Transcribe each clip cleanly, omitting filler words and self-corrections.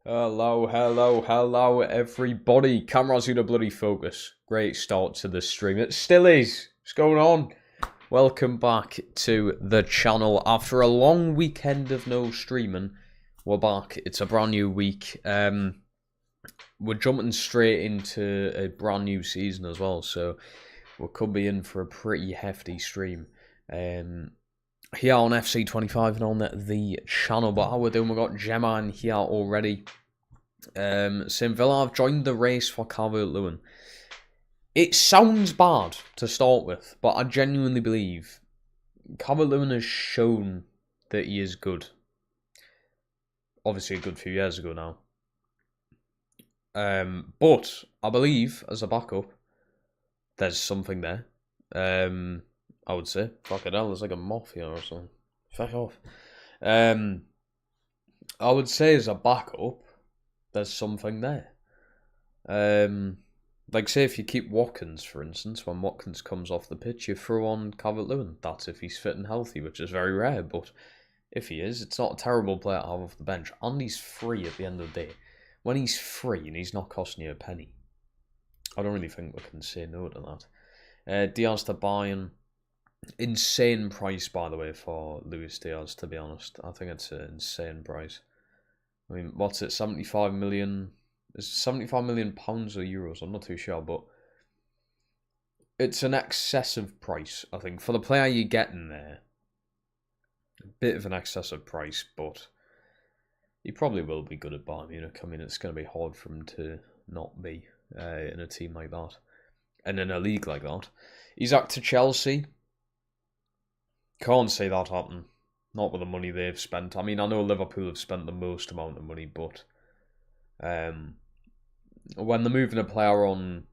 Hello, everybody. Camera's in a bloody focus. Great start to the stream. It still is. What's going on? Welcome back to the channel. After a long weekend of no streaming, we're back. It's a brand new week. We're jumping straight into a brand new season as well, so we could be in for a pretty hefty stream. Here on FC25 and on the channel, but how we're doing, we've got Gemma in here already. St Villa have joined the race for Calvert-Lewin. It sounds bad to start with, but I genuinely believe Calvert-Lewin has shown that he is good. Obviously a good few years ago now. But I believe, as a backup, there's something there. I would say. Fucking hell, there's like a moth here or something. Fuck off. I would say as a backup, there's something there. Like say if you keep Watkins, for instance, when Watkins comes off the pitch, you throw on Calvert-Lewin. That's if he's fit and healthy, which is very rare, but if he is, it's not a terrible player to have off the bench. And he's free at the end of the day. When he's free and he's not costing you a penny, I don't really think we can say no to that. Diaz to Bayern. Insane price, by the way, for Luis Diaz, to be honest. I think it's an insane price. I mean, what's it, 75 million? Is it 75 million pounds or euros? I'm not too sure, but it's an excessive price, I think. For the player you're getting there, a bit of an excessive price, but he probably will be good at Bayern Munich. I mean, it's going to be hard for him to not be in a team like that. And in a league like that. Isak to Chelsea. Can't say that happened. Not with the money they've spent. I mean, I know Liverpool have spent the most amount of money, but when they're moving a player on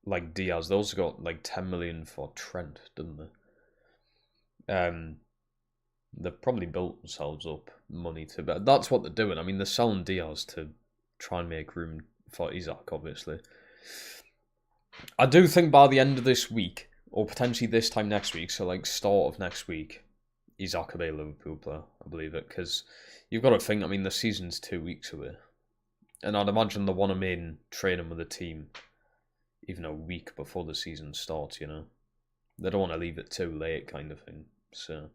like Diaz, they also got like 10 million for Trent, didn't they? They've probably built themselves up money to, but that's what they're doing. I mean, they're selling Diaz to try and make room for Isak, obviously. I do think by the end of this week, or potentially this time next week, so like start of next week, Isak will be a Liverpool player, I believe it, because you've got to think, I mean, the season's 2 weeks away. And I'd imagine they want him in training with the team even a week before the season starts, you know. They don't want to leave it too late kind of thing. So,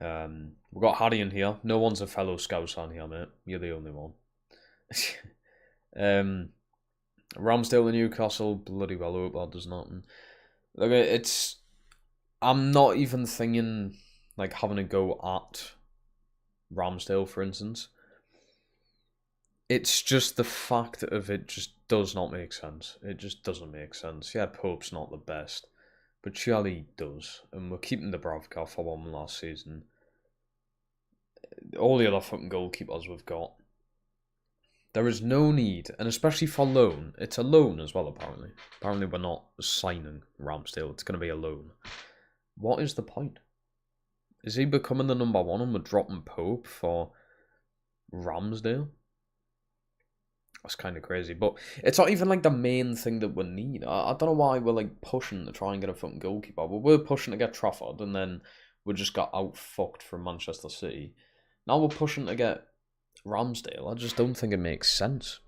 we've got Harry in here. No one's a fellow Scouser here, mate. You're the only one. Ramsdale and Newcastle, bloody well hope that does nothing. Look, I'm not even thinking like having a go at Ramsdale, for instance. It's just the fact of it just does not make sense. It just doesn't make sense. Yeah, Pope's not the best, but surely does. And we're keeping Dubravka for one last season. All the other fucking goalkeepers we've got. There is no need, and especially for loan. It's a loan as well, apparently. Apparently we're not signing Ramsdale. It's going to be a loan. What is the point? Is he becoming the number one and we're dropping Pope for Ramsdale? That's kind of crazy. But it's not even like the main thing that we need. I don't know why we're like pushing to try and get a fucking goalkeeper. But we're pushing to get Trafford and then we just got out-fucked from Manchester City. Now we're pushing to get Ramsdale. I just don't think it makes sense.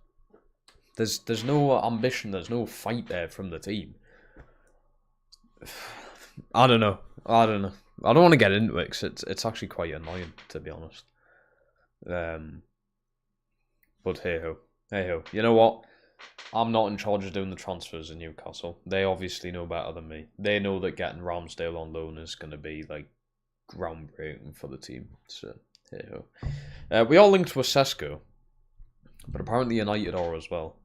There's no ambition, there's no fight there from the team. I don't know. I don't want to get into it because it's actually quite annoying, to be honest. But hey ho. You know what? I'm not in charge of doing the transfers in Newcastle. They obviously know better than me. They know that getting Ramsdale on loan is going to be like groundbreaking for the team. So hey ho. We all linked with Sesko, but apparently United are as well.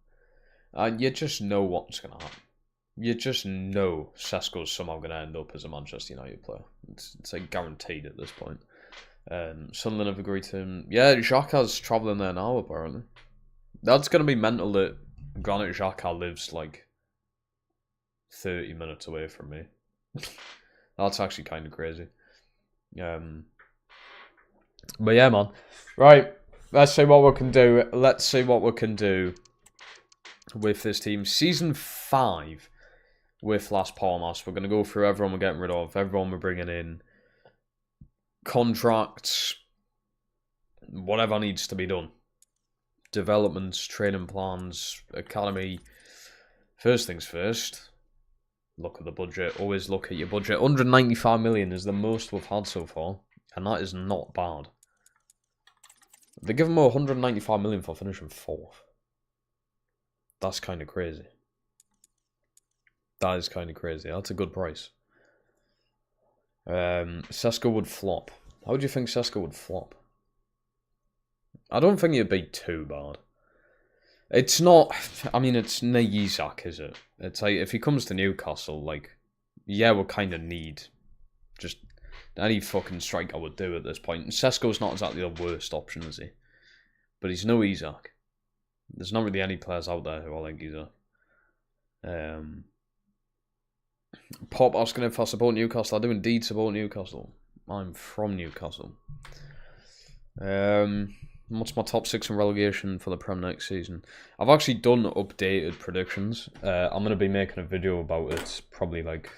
And you just know what's going to happen. You just know Sesko's somehow going to end up as a Manchester United player. It's like guaranteed at this point. Sunderland have agreed to him. Yeah, Xhaka's travelling there now, apparently. That's going to be mental that Granit Xhaka lives like 30 minutes away from me. That's actually kind of crazy. But yeah, man. Right, let's see what we can do. Let's see what we can do with this team. Season 5 with Las Palmas. We're going to go through everyone we're getting rid of, everyone we're bringing in, contracts, whatever needs to be done. developments, training plans, academy. First things first, look at the budget. Always look at your budget. 195 million is the most we've had so far, and that is not bad. They give him 195 million for finishing 4th. That's kind of crazy. That is kind of crazy. That's a good price. Sesko would flop. How do you think Sesko would flop? I don't think it'd be too bad. It's not... I mean, it's no Isak, is it? It's like, if he comes to Newcastle, like... Yeah, we'll kind of need... Just... Any fucking striker would do at this point. And Sesko's not exactly the worst option, is he? But he's no Isak. There's not really any players out there who I like Isak. Pop asking if I support Newcastle. I do indeed support Newcastle. I'm from Newcastle. What's my top 6 in relegation for the Prem next season? I've actually done updated predictions. I'm going to be making a video about it probably like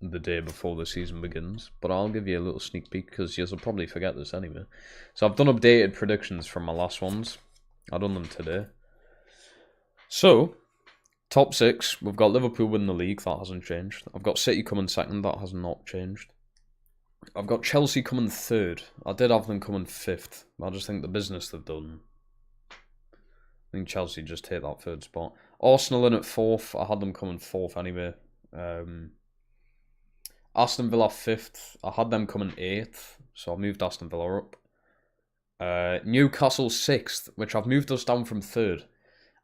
the day before the season begins. But I'll give you a little sneak peek because you'll probably forget this anyway. So I've done updated predictions from my last ones. I've done them today. So, top 6, we've got Liverpool winning the league. That hasn't changed. I've got City coming 2nd. That has not changed. I've got Chelsea coming 3rd. I did have them coming 5th. I just think the business they've done. I think Chelsea just hit that 3rd spot. Arsenal in at 4th. I had them coming 4th anyway. Aston Villa 5th. I had them coming 8th. So I moved Aston Villa up. Newcastle 6th, which I've moved us down from 3rd.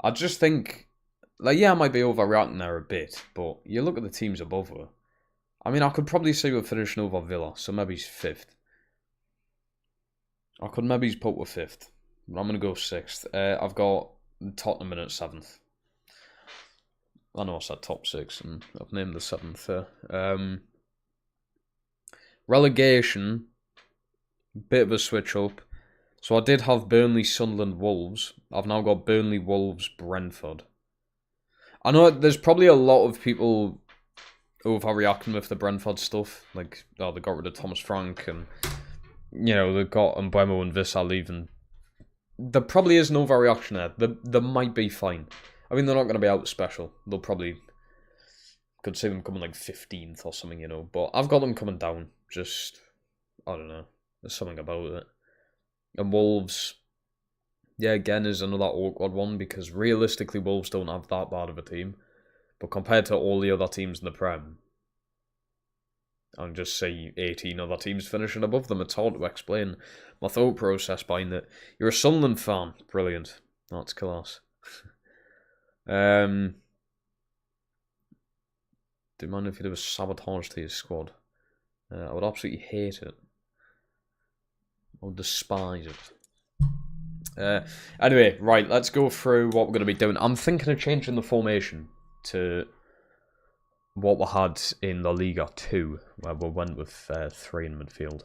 I just think, like, yeah, I might be overreacting there a bit, but you look at the teams above her. I mean, I could probably say we're finishing over Villa, so maybe he's 5th. I could maybe put with 5th, but I'm going to go 6th. I've got Tottenham in at 7th. I know I said top 6, and I've named the 7th there. Relegation, bit of a switch up. So I did have Burnley, Sunderland, Wolves. I've now got Burnley, Wolves, Brentford. I know there's probably a lot of people overreacting with the Brentford stuff. Like, oh, they got rid of Thomas Frank and, you know, they've got Mbeumo and Vissar leaving. There probably is no overreaction there. They might be fine. I mean, they're not going to be out special. They'll probably... Could see them coming like 15th or something, you know. But I've got them coming down. Just, I don't know. There's something about it. And Wolves, yeah, again, is another awkward one because realistically, Wolves don't have that bad of a team. But compared to all the other teams in the Prem, I'll just say 18 other teams finishing above them. It's hard to explain my thought process behind it. You're a Sunderland fan. Brilliant. That's class. Do you mind if you do a sabotage to your squad? I would absolutely hate it. I would despise it. Anyway, right, let's go through what we're going to be doing. I'm thinking of changing the formation to what we had in La Liga 2, where we went with 3 in midfield.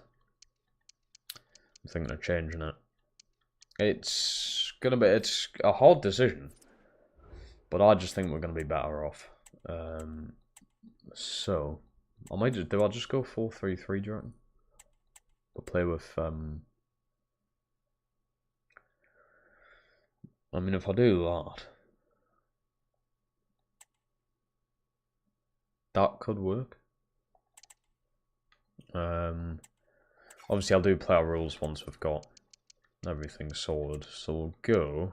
I'm thinking of changing it. It's a hard decision, but I just think we're going to be better off. So I might just I'll just go 4-3-3, do you reckon? We'll play with I mean, if I do that could work. Obviously I'll do player rules once we've got everything sorted. So we'll go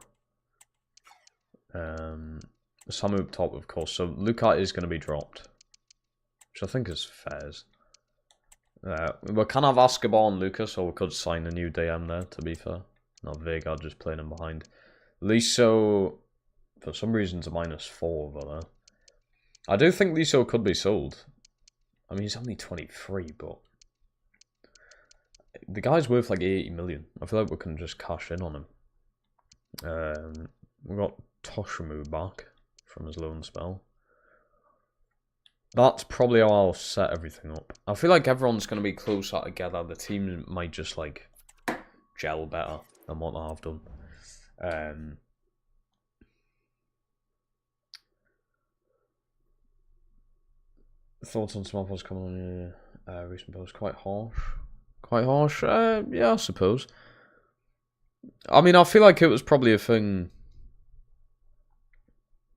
Samu up top, of course. So Luca is going to be dropped, which I think is fair. We can have Escobar and Lucas, or we could sign a new DM there, to be fair. Not Vega just playing him behind. Liso, for some reason, is a -4 over there. I do think Liso could be sold. I mean, he's only 23, but the guy's worth like 80 million. I feel like we can just cash in on him. We've got Toshimu back from his loan spell. That's probably how I'll set everything up. I feel like everyone's going to be closer together. The team might just like gel better than what I've done. Thoughts on some offers coming on your recent post? Quite harsh. Quite harsh? Yeah, I suppose. I mean, I feel like it was probably a thing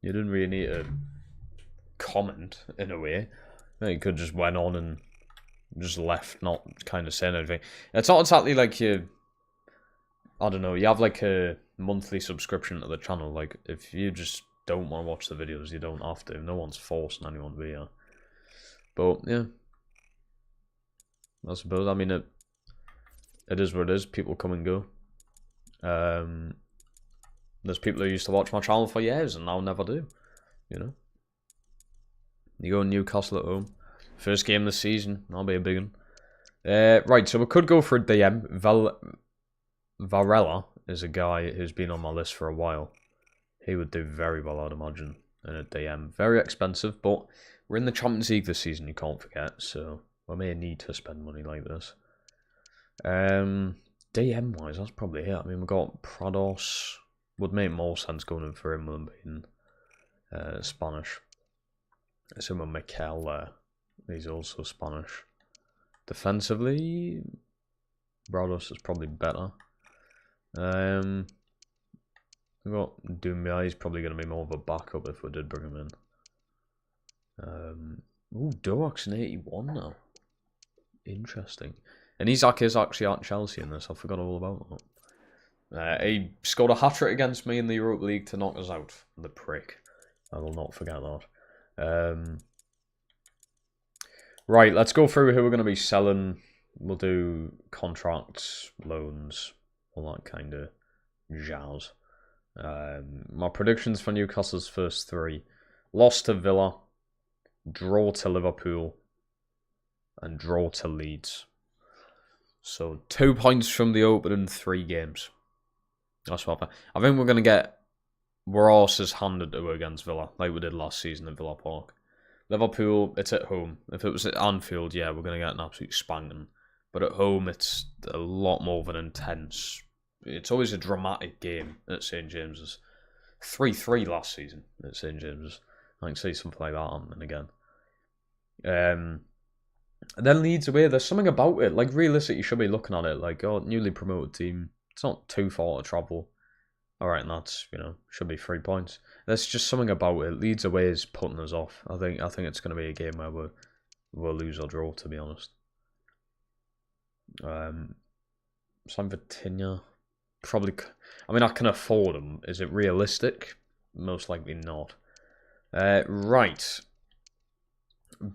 you didn't really need to comment in a way. You could just went on and just left, not kind of saying anything. It's not exactly like you, I don't know, you have like a monthly subscription to the channel. Like, if you just don't want to watch the videos, you don't have to. No one's forcing anyone to be here. But, yeah. I suppose, I mean, it is what it is. People come and go. There's people who used to watch my channel for years and now never do. You know? You go Newcastle at home. First game this season. That'll be a big one. Right, so we could go for a DM. Varela is a guy who's been on my list for a while. He would do very well, I'd imagine, in a DM. Very expensive, but we're in the Champions League this season, you can't forget, so we may need to spend money like this. DM-wise, that's probably it. I mean, we've got Prados. Would make more sense going in for him than being Spanish. Same with Mikel there. He's also Spanish. Defensively, Prados is probably better. We've got Doumbia. He's probably going to be more of a backup if we did bring him in. Ooh, Dorok's an 81 now. Interesting. And Isak is actually at Chelsea in this. I forgot all about that. He scored a hat-trick against me in the Europa League to knock us out. The prick. I will not forget that. Right, let's go through who we're going to be selling. We'll do contracts, loans, all that kind of jazz. My predictions for Newcastle's first three. Loss to Villa, draw to Liverpool, and draw to Leeds. So 2 points from the opening 3 games. That's what I think we're going to get Ross's handed to against Villa, like we did last season at Villa Park. Liverpool, it's at home. If it was at Anfield, yeah, we're going to get an absolute spanking. But at home, it's a lot more of an intense... It's always a dramatic game at St James's. 3-3 last season at St James's. I can see something like that happening again. And then Leeds away, there's something about it. Like, realistically, you should be looking at it like, oh, newly promoted team. It's not too far to travel. Alright, and that's, should be 3 points. There's just something about it. Leeds away is putting us off. I think it's going to be a game where we'll lose or draw, to be honest. Sam Vitinha, probably... I mean, I can afford him. Is it realistic? Most likely not. Right.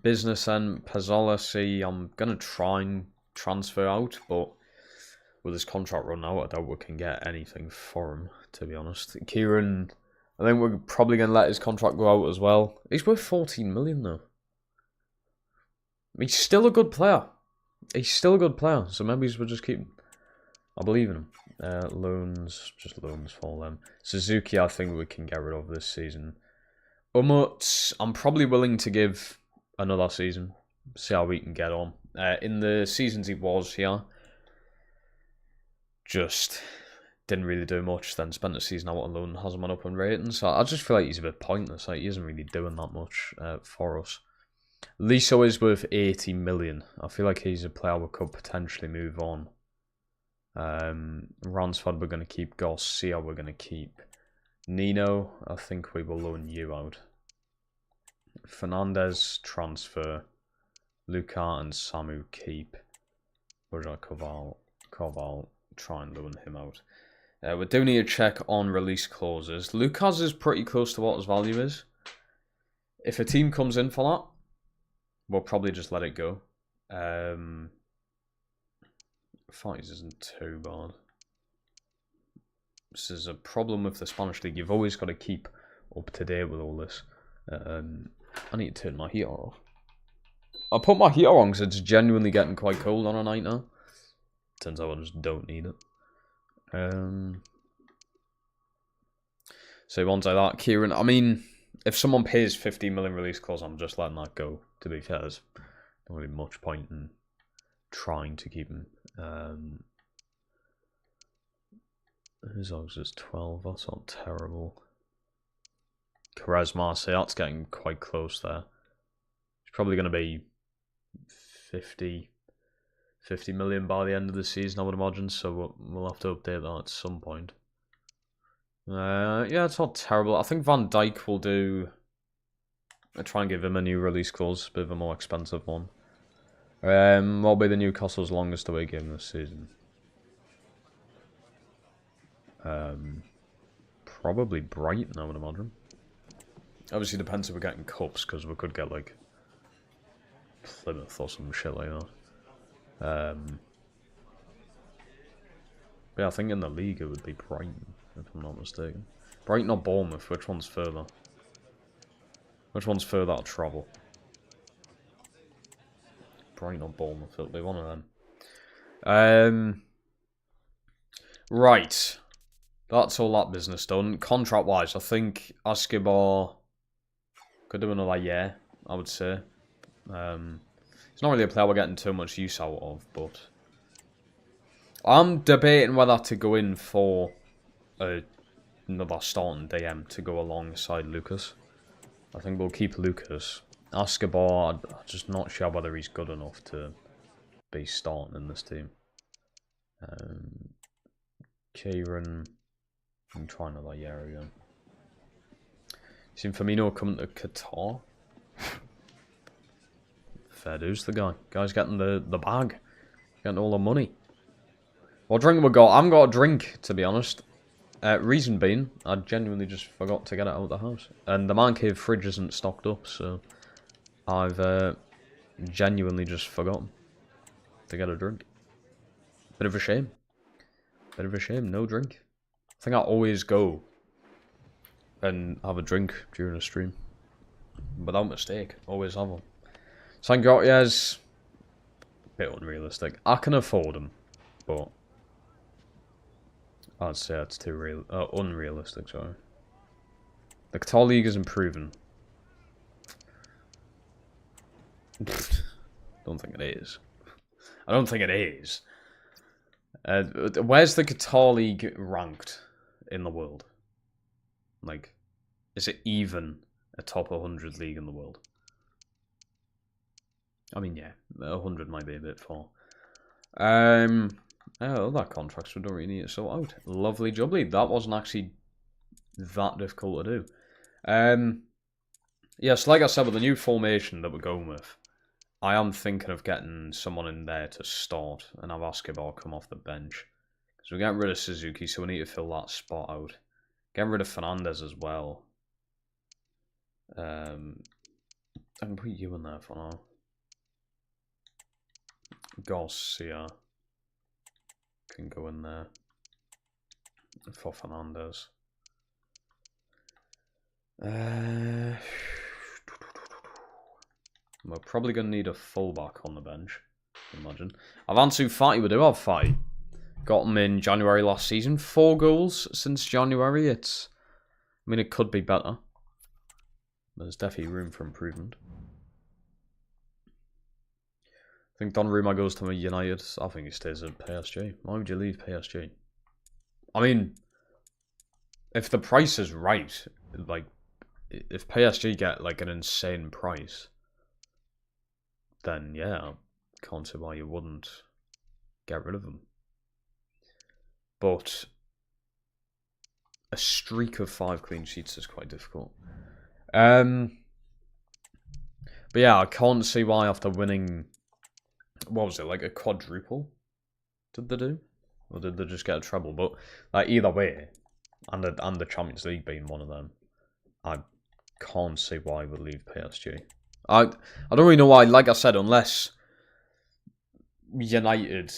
Business and Pazzola, see, I'm going to try and transfer out, but with his contract run out, I doubt we can get anything for him, to be honest. Kieran, I think we're probably going to let his contract go out as well. He's worth 14 million, though. He's still a good player. So maybe we'll just keep him. I believe in him. Loans, just loans for them. Suzuki, I think we can get rid of this season. Umut, I'm probably willing to give another season. See how we can get on. In the seasons he was here, just didn't really do much. Then spent the season out on loan, hasn't went up in ratings. So I just feel like he's a bit pointless. Like, he isn't really doing that much for us. Liso is worth 80 million. I feel like he's a player we could potentially move on. Ransford we're going to keep. Garcia we're going to keep. Nino, I think we will loan you out. Fernandez, transfer. Luca and Samu keep. Roger Koval, try and loan him out. We do need to check on release clauses. Lucas is pretty close to what his value is. If a team comes in for that, we'll probably just let it go. 5 isn't too bad. This is a problem with the Spanish League. You've always got to keep up to date with all this. I need to turn my heater off. I put my heater on because it's genuinely getting quite cold on a night now. Turns out I just don't need it. So ones like that. Kieran, I mean, if someone pays 15 million release clause, I'm just letting that go, to be fair. There's not really much point in trying to keep him. His odds is 12, that's not terrible. Charisma, so that's getting quite close there. It's probably going to be 50. 50 million by the end of the season, I would imagine. So we'll have to update that at some point. Yeah, it's not terrible. I think Van Dijk will do. I'll try and give him a new release clause, a bit of a more expensive one. What'll be the Newcastle's longest away game this season? Probably Brighton, I would imagine. Obviously, depends if we're getting cups, because we could get like Plymouth or some shit like that. But yeah, I think in the league it would be Brighton, if I'm not mistaken. Brighton or Bournemouth? Which one's further? Which one's further to travel? Brighton or Bournemouth? It'll be one of them. Right. That's all that business done. Contract-wise, I think Escobar could do another year, I would say. It's not really a player we're getting too much use out of, but I'm debating whether to go in for another starting DM to go alongside Lucas. I think we'll keep Lucas. Escobar, I'm just not sure whether he's good enough to be starting in this team. Kieran, I'm trying another year again. Seen Firmino coming to Qatar. Fair dues, the guy. Guy's getting the bag. Getting all the money. What drink we got? I haven't got a drink, to be honest. Reason being, I genuinely just forgot to get it out of the house. And the man cave fridge isn't stocked up, so I've genuinely just forgotten to get a drink. Bit of a shame. Bit of a shame, no drink. I think I always go and have a drink during a stream. Without mistake, always have one. Sangotti's a bit unrealistic. I can afford them, but I'd say it's too unrealistic, sorry. The Qatar League is improving. Don't think it is. I don't think it is. Where's the Qatar League ranked in the world? Like, is it even a top 100 league in the world? I mean, yeah, 100 might be a bit far. Other contracts we don't really need to sort out. Lovely jubbly. That wasn't actually that difficult to do. Yes, like I said, with the new formation that we're going with, I am thinking of getting someone in there to start and have Escobar come off the bench. Because we're getting rid of Suzuki, so we need to fill that spot out. Getting rid of Fernandez as well. I can put you in there for now. Garcia can go in there for Fernandez. We're probably going to need a fullback on the bench, I imagine. Avansu Fati, we do have Fati. Got him in January last season. 4 goals since January. I mean, it could be better. There's definitely room for improvement. I think Donnarumma goes to United. I think he stays at PSG. Why would you leave PSG? I mean, if the price is right, like, if PSG get like an insane price, then yeah, I can't see why you wouldn't get rid of them. But a streak of 5 clean sheets is quite difficult. But yeah, I can't see why after winning, what was it, like a quadruple? Did they do? Or did they just get a treble? But like either way, and the Champions League being one of them, I can't see why we leave PSG. I don't really know why. Like I said, unless United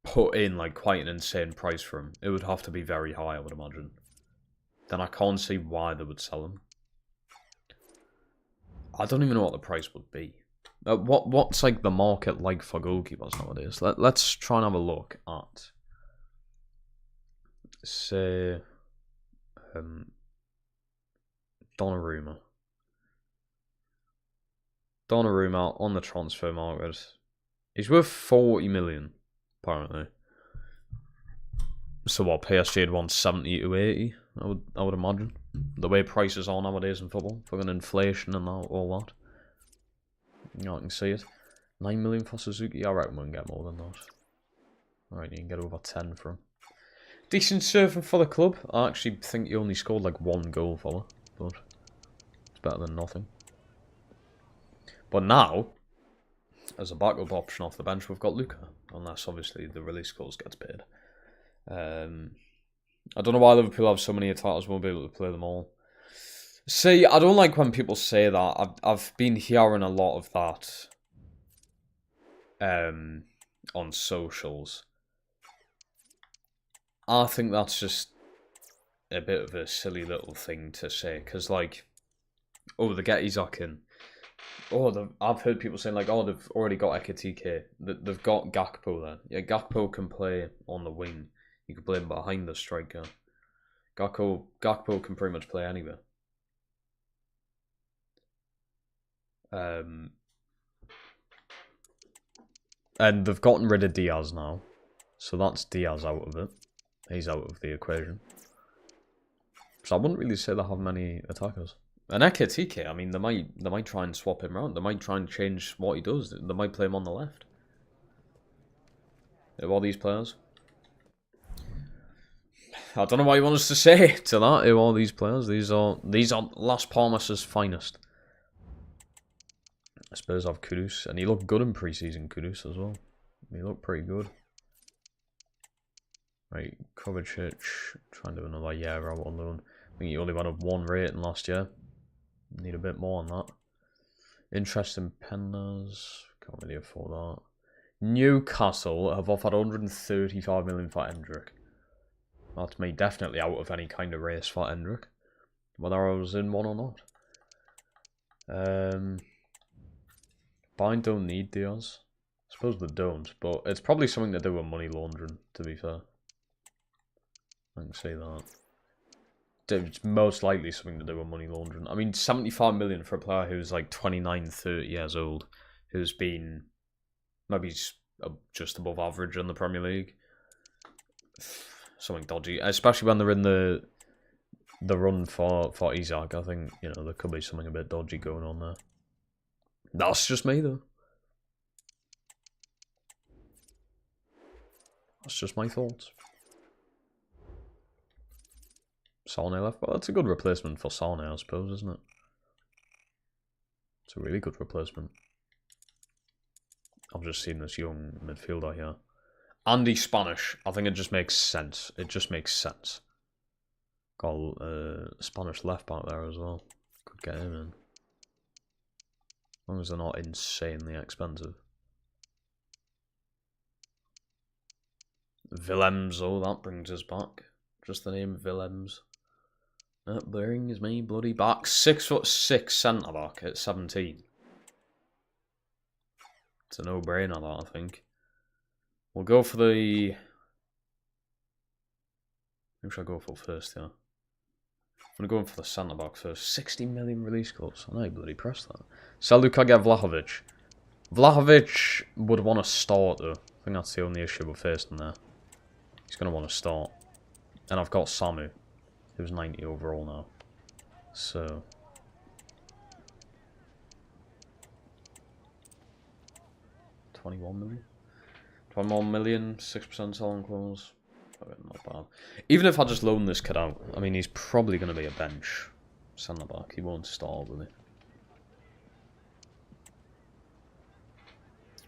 put in like quite an insane price for him, it would have to be very high, I would imagine. Then I can't see why they would sell him. I don't even know what the price would be. What's like the market like for goalkeepers nowadays? Let's try and have a look at, say, Donnarumma. Donnarumma on the transfer market. He's worth 40 million, apparently. So what, PSG had won 70 to 80, I would imagine. The way prices are nowadays in football, fucking inflation and all that. You know, I can see it. 9 million for Suzuki? I reckon we can get more than that. Alright, you can get over 10 for him. Decent serving for the club. I actually think he only scored like 1 goal for her, but it's better than nothing. But now, as a backup option off the bench, we've got Luca, unless obviously the release clause gets paid. I don't know why Liverpool have so many attackers, won't be able to play them all. See, I don't like when people say that. I've been hearing a lot of that on socials. I think that's just a bit of a silly little thing to say, because like, oh, they get Isaac in. Oh, I've heard people saying like, oh, they've already got Ekitike. They've got Gakpo there. Yeah, Gakpo can play on the wing. You can play him behind the striker. Gakpo can pretty much play anywhere. And they've gotten rid of Diaz now, so that's Diaz out of it. He's out of the equation. So I wouldn't really say they have many attackers. And Ekitike, I mean, they might try and swap him around. They might try and change what he does. They might play him on the left. Of all these players, I don't know what you want us to say to that. Who are these players? These are Las Palmas' finest. Spurs have Kudus, and he looked good in pre-season. Kudus as well. He looked pretty good. Right, Kovacic trying to do another year out on loan. I think he only went up 1 rating last year. Need a bit more on that. Interest in Pennas. Can't really afford that. Newcastle have offered 135 million for Hendrick. That's me definitely out of any kind of race for Hendrick, whether I was in one or not. Bayern don't need Diaz. I suppose they don't, but it's probably something to do with money laundering, to be fair. I can say that. It's most likely something to do with money laundering. I mean, 75 million for a player who's like 29, 30 years old, who's been maybe just above average in the Premier League. Something dodgy, especially when they're in the run for Isaac. I think, you know, there could be something a bit dodgy going on there. That's just me, though. That's just my thoughts. Sane left, but that's a good replacement for Sane, I suppose, isn't it? It's a really good replacement. I've just seen this young midfielder here. Andy Spanish. I think it just makes sense. It just makes sense. Got a Spanish left back there as well. Could get him in. As long as they're not insanely expensive. Willems, oh, that brings us back. Just the name Willems. That brings me bloody back. 6'6" centre back at 17. It's a no-brainer, that, I think. We'll go for the... Who should I go for first here? I'm going to go in for the centre back first. 60 million release clause. I know you bloody pressed that. Sell Lukaga Vlahovic. Vlahovic would want to start, though. I think that's the only issue we're facing there. He's going to want to start. And I've got Samu, who's 90 overall now. So... 21 million? 21 million, 6% selling clause. Not bad. Even if I just loan this kid out, I mean, he's probably going to be a bench centre back. He won't start, will he?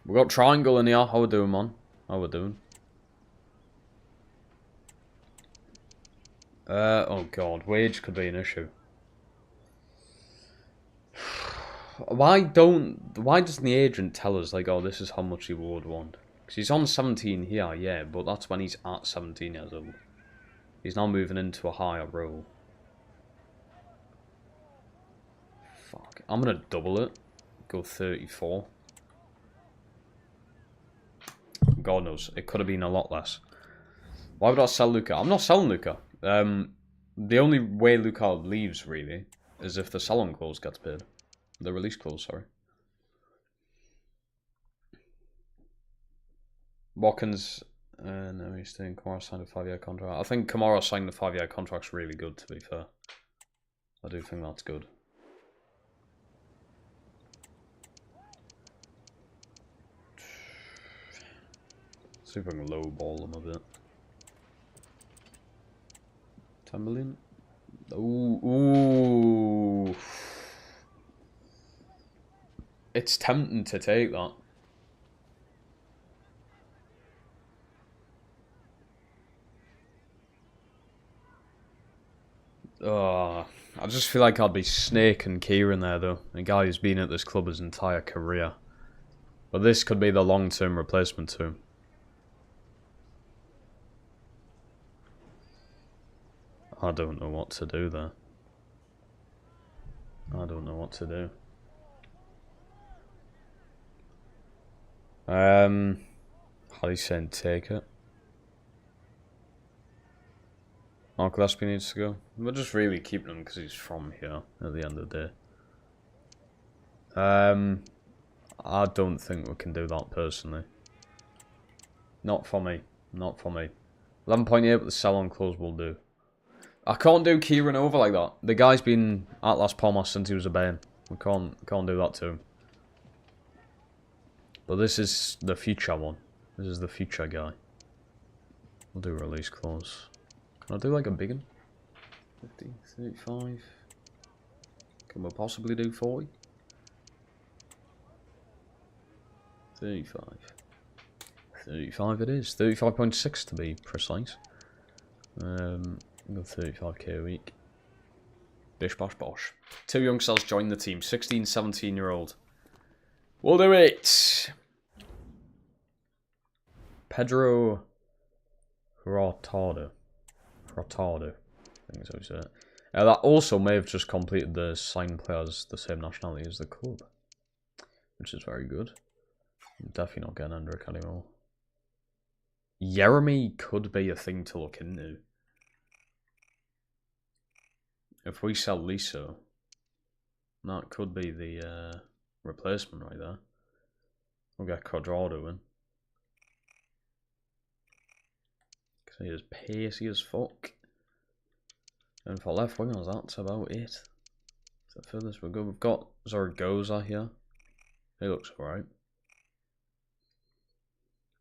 We got Triangle in here. How we doing, man? How we doing? Oh god, wage could be an issue. Why doesn't the agent tell us, like, oh, this is how much he would want? Because he's on 17 here, yeah, but that's when he's at 17 years old. He's now moving into a higher role. Fuck. I'm going to double it. Go 34. God knows. It could have been a lot less. Why would I sell Luca? I'm not selling Luca. The only way Luca leaves, really, is if the selling clause gets paid. The release clause, sorry. Watkins, no, he's staying. Kamara signed a 5-year contract. I think Kamara signed the 5-year contract's really good, to be fair. I do think that's good. See if I can lowball them a bit. 10 million? Ooh. It's tempting to take that. I just feel like I'd be snaking Kieran there, though. A guy who's been at this club his entire career. But this could be the long-term replacement to him. I don't know what to do there. I don't know what to do. Harry's saying take it. Mark Gillespie needs to go. We're just really keeping him because he's from here at the end of the day. I don't think we can do that personally. Not for me. Not for me. 11.8 but the sell on close will do. I can't do Kieran over like that. The guy's been at Las Palmas since he was a Bain. We can't do that to him. But this is the future one. This is the future guy. We'll do release clause. Can I do like a big one? 50, 35. Can we possibly do 40? 35. 35 it is. 35.6 to be precise. Go 35k a week. Bish bosh bosh. 2 young cells join the team. 16, 17-year-old. We'll do it! Pedro Hurtado. I think that's how you say it. That also may have just completed the signed players the same nationality as the club. Which is very good. I'm definitely not getting Hendrick anymore. Jeremy could be a thing to look into. If we sell Liso, that could be the replacement right there. We'll get Quadrado in. Because he is pacey as fuck. And for left wingers, that's about it. So for this, we're good. We've got Zaragoza here. He looks alright.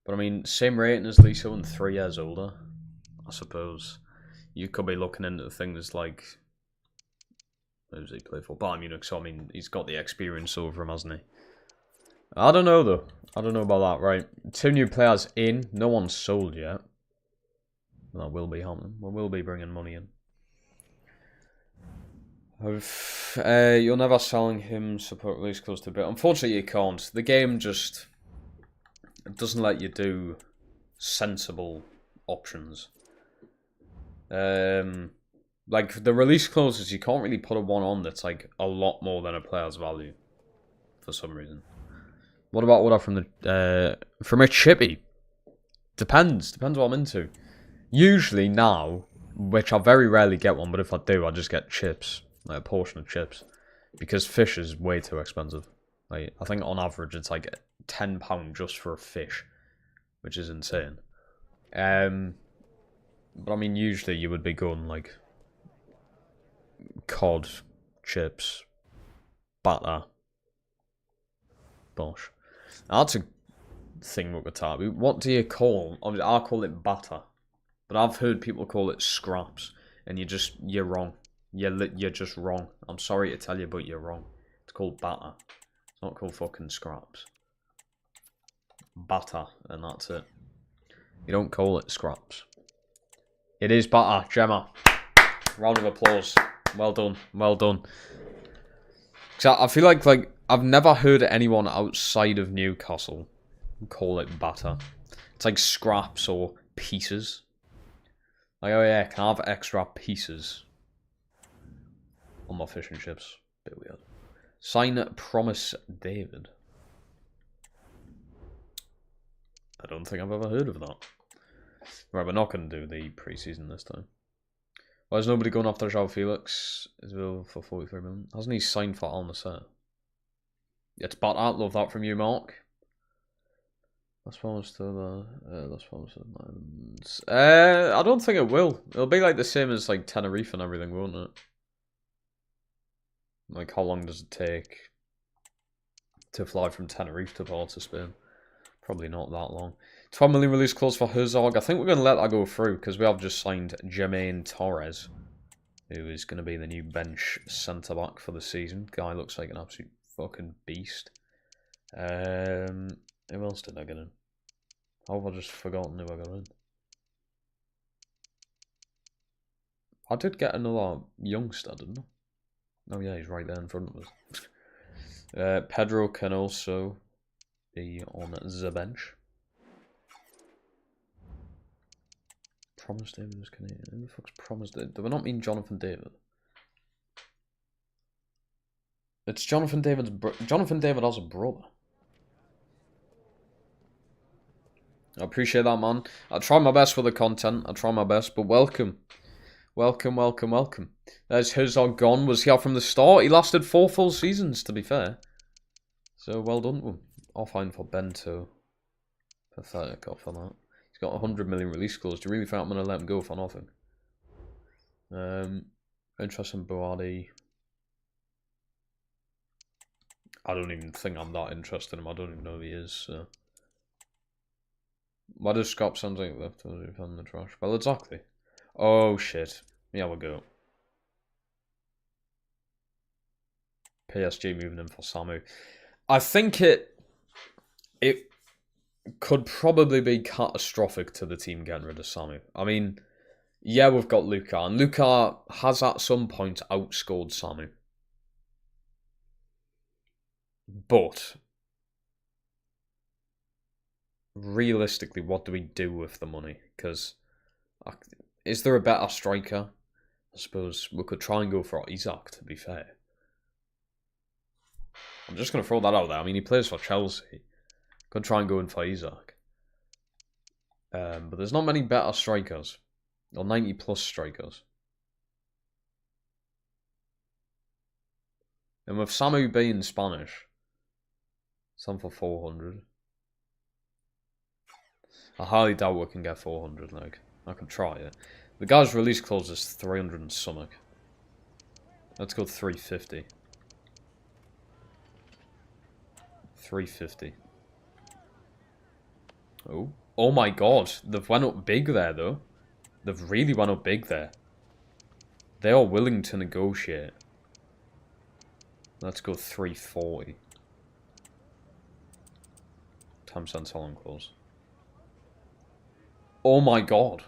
But I mean, same rating as Liso and 3 years older. I suppose you could be looking into things like, who does he play for? Bayern Munich. So I mean, he's got the experience over him, hasn't he? I don't know though. I don't know about that. Right, 2 new players in. No one's sold yet. That will be happening. We will be bringing money in. You're never selling him. Support release close to a bit. Unfortunately, you can't. The game just doesn't let you do sensible options. Like the release clauses, you can't really put a one on that's like a lot more than a player's value for some reason. What about order from a chippy? Depends what I'm into. Usually now, which I very rarely get one, but if I do, I just get chips, like a portion of chips, because fish is way too expensive. Like I think on average it's like £10 just for a fish, which is insane. But I mean, usually you would be going like cod, chips, batter, bosh. That's a thing with Watabi. What do you call? Obviously, I call it batter, but I've heard people call it scraps, and you're wrong. You're just wrong. I'm sorry to tell you, but you're wrong. It's called batter. It's not called fucking scraps. Batter, and that's it. You don't call it scraps. It is batter, Gemma. Round of applause. Well done, well done. Cause I feel like I've never heard anyone outside of Newcastle call it batter. It's like scraps or pieces. Like, oh yeah, can I have extra pieces on my fish and chips? Bit weird. Sign Promise David. I don't think I've ever heard of that. Right, we're not going to do the pre-season this time. Why is nobody going after João Felix? Is available for 43 million. Hasn't he signed for Al Nassr? It's but I love that from you, Mark. That's promise to the that's promise to the I don't think it will. It'll be like the same as like Tenerife and everything, won't it? Like how long does it take to fly from Tenerife to Port of Spain? Probably not that long. 12 million release clause for Herzog. I think we're going to let that go through because we have just signed Jermaine Torres, who is going to be the new bench centre-back for the season. Guy looks like an absolute fucking beast. Who else did I get in? How have I just forgotten who I got in? I did get another youngster, didn't I? Oh yeah, he's right there in front of us. Pedro can also be on the bench. Promise David was Canadian. Who the fuck's Promise David? Do we not mean Jonathan David? It's Jonathan David's Jonathan David has a brother. I appreciate that, man. I try my best with the content. I try my best, but welcome. Welcome, welcome, welcome. There's Herzog gone. Was here from the start? He lasted 4 full seasons, to be fair. So, well done to him. I'll find for Bento. Pathetic off on that. He's got 100 million release clause. Do you really think I'm going to let him go for nothing? Interesting Boadi. I don't even think I'm that interested in him. I don't even know who he is, so... Why does Scott sound like left in the trash? Well, exactly. Oh, shit. Yeah, we'll go. PSG moving in for Samu. I think it could probably be catastrophic to the team getting rid of Samu. I mean, yeah, we've got Luka, and Luka has at some point outscored Samu. But realistically, what do we do with the money? Because is there a better striker? I suppose we could try and go for Isaac, to be fair. I'm just going to throw that out there. I mean, he plays for Chelsea. Could try and go in for Isaac. But there's not many better strikers. Or 90 plus strikers. And with Samu being Spanish, some for 400. I highly doubt we can get 400, like. I could try it. The guy's release clause is 300 and something. Let's go 350. 350. Oh. Oh my god. They've went up big there, though. They've really went up big there. They are willing to negotiate. Let's go 340. 10% selling clause. Oh my god.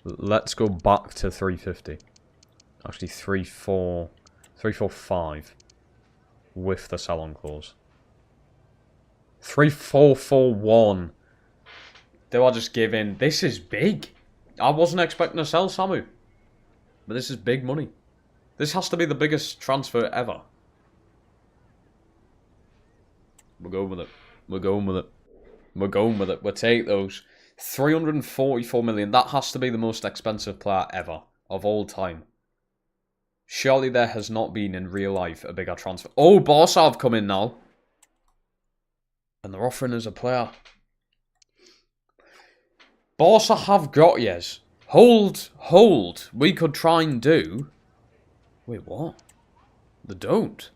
Let's go back to 350. Actually, 345 with the sell-on clause. 3441. Do I just give in? This is big. I wasn't expecting to sell Samu, but this is big money. This has to be the biggest transfer ever. We're going with it. We're going with it. We're going with it. We'll take those. 344 million. That has to be the most expensive player ever. Of all time. Surely there has not been in real life a bigger transfer. Oh, Barca have come in now. And they're offering us a player. Barca have got yes. Hold. We could try and do... Wait, what? They don't.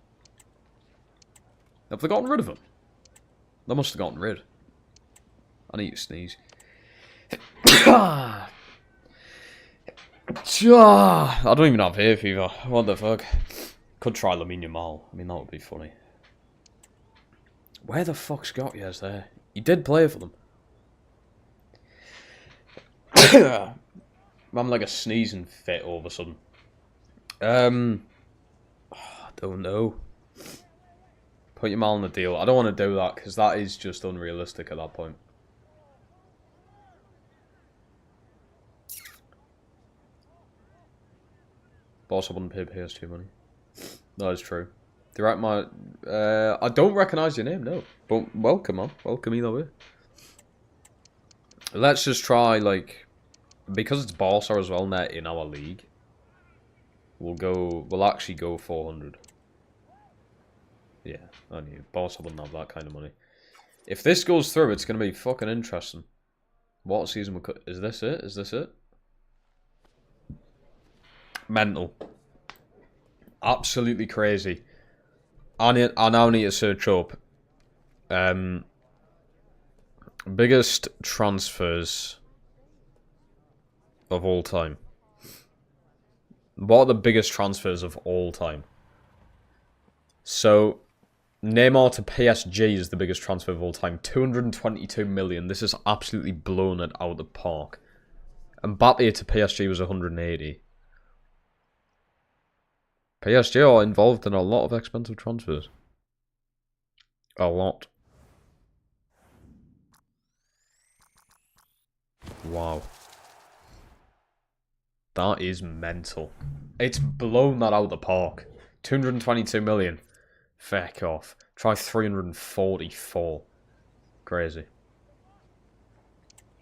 Have they gotten rid of him? They must have gotten rid. I need to sneeze. I don't even have hay fever. What the fuck? Could try Lamine Yamal. I mean, that would be funny. Where the fuck's Gotye's there? He did play for them. I'm like a sneezing fit all of a sudden. I don't know. Put Yamal on the deal. I don't want to do that because that is just unrealistic at that point. Boss, I wouldn't pay PS2 money. That is true. Direct my... I don't recognise your name, no. But welcome, man. Welcome either way. Let's just try, like... Because it's Barca as well, net in our league. We'll actually go 400. Yeah, I knew. Barca wouldn't have that kind of money. If this goes through, it's going to be fucking interesting. What season we could... Is this it? Is this it? Mental. Absolutely crazy. I now need to search up Biggest transfers of all time. What are the biggest transfers of all time? So, Neymar to PSG is the biggest transfer of all time. 222 million. This is absolutely blown it out of the park. Mbappe to PSG was 180. PSG are involved in a lot of expensive transfers. A lot. Wow. That is mental. It's blown that out of the park. 222 million. Feck off. Try 344. Crazy.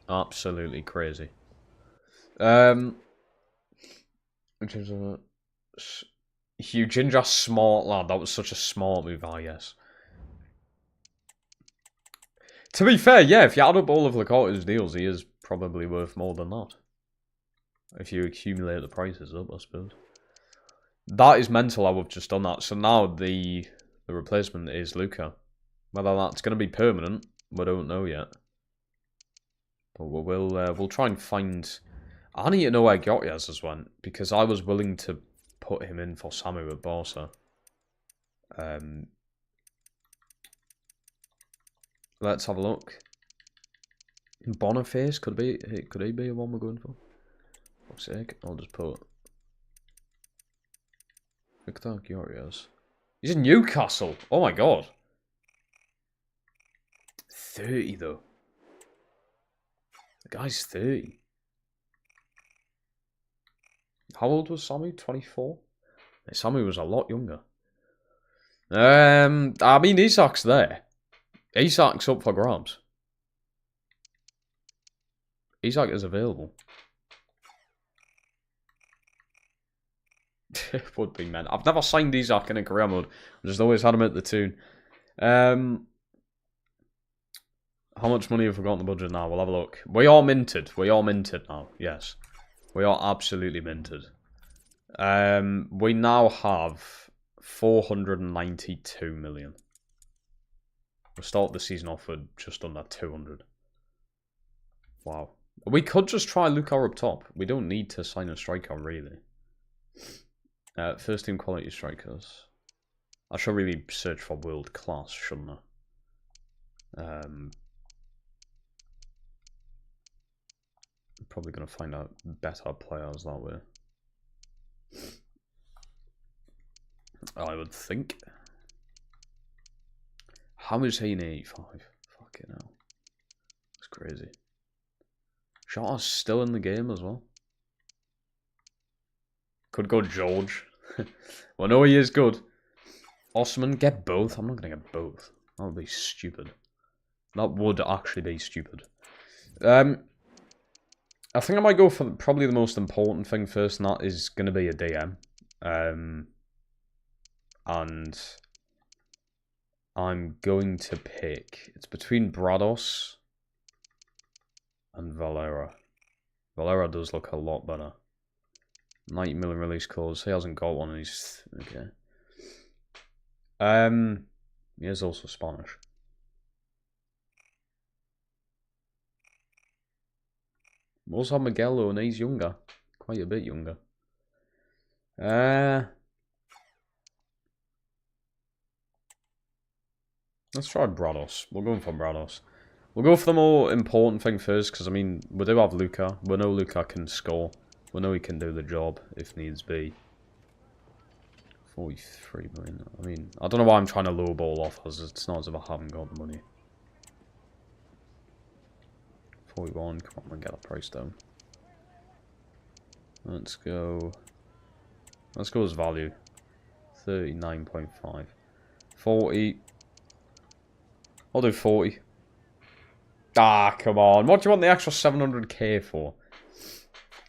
Absolutely crazy. Which is a Hugh Ginger, smart lad. That was such a smart move, I guess. To be fair, yeah, if you add up all of Lukaku's deals, he is probably worth more than that. If you accumulate the prices up, I suppose. That is mental how we've just done that. So now the replacement is Luka. Whether that's going to be permanent, we don't know yet. But we'll try and find... I need to know where Gottias has went, because I was willing to put him in for Samu at Barca. Let's have a look. Boniface, could he be the one we're going for? For fuck's sake, I'll just put Victor Gottias. He's in Newcastle. Oh my god. 30 though. The guy's 30. How old was Samu? 24? Samu was a lot younger. I mean, Isak's there. Isak's up for grabs. Isak is available. It would be, man. I've never signed Isak in a career mode. I've just always had him at the tune. How much money have we got in the budget now? We'll have a look. We are minted. We are minted now. Yes. We are absolutely minted. We now have 492 million. We'll start the season off with just under 200. Wow. We could just try Luka up top. We don't need to sign a striker, really. First team quality strikers. I should really search for world class, shouldn't I? I'm probably going to find out better players that way. I would think. How is he in 85? Fucking hell. That's crazy. Shaw's still in the game as well. Could go George. Well, no, he is good. Osman, get both. I'm not going to get both. That would be stupid. That would actually be stupid. I think I might go for probably the most important thing first, and that is going to be a DM. And I'm going to pick... It's between Brados and Valera. Valera does look a lot better. 90 million release clause. He hasn't got one and he's... Okay. He is also Spanish. We also have Miguel and he's younger. Quite a bit younger. Let's try Brados. We're going for Brados. We'll go for the more important thing first, because, I mean, we do have Luka. We know Luka can score. We know he can do the job, if needs be. 43 million. I mean, I don't know why I'm trying to lowball offers. It's not as if I haven't got the money. 41. Come on, get the price down. Let's go. Let's go as value. 39.5. 40. I'll do 40. Ah, come on. What do you want the extra 700k for?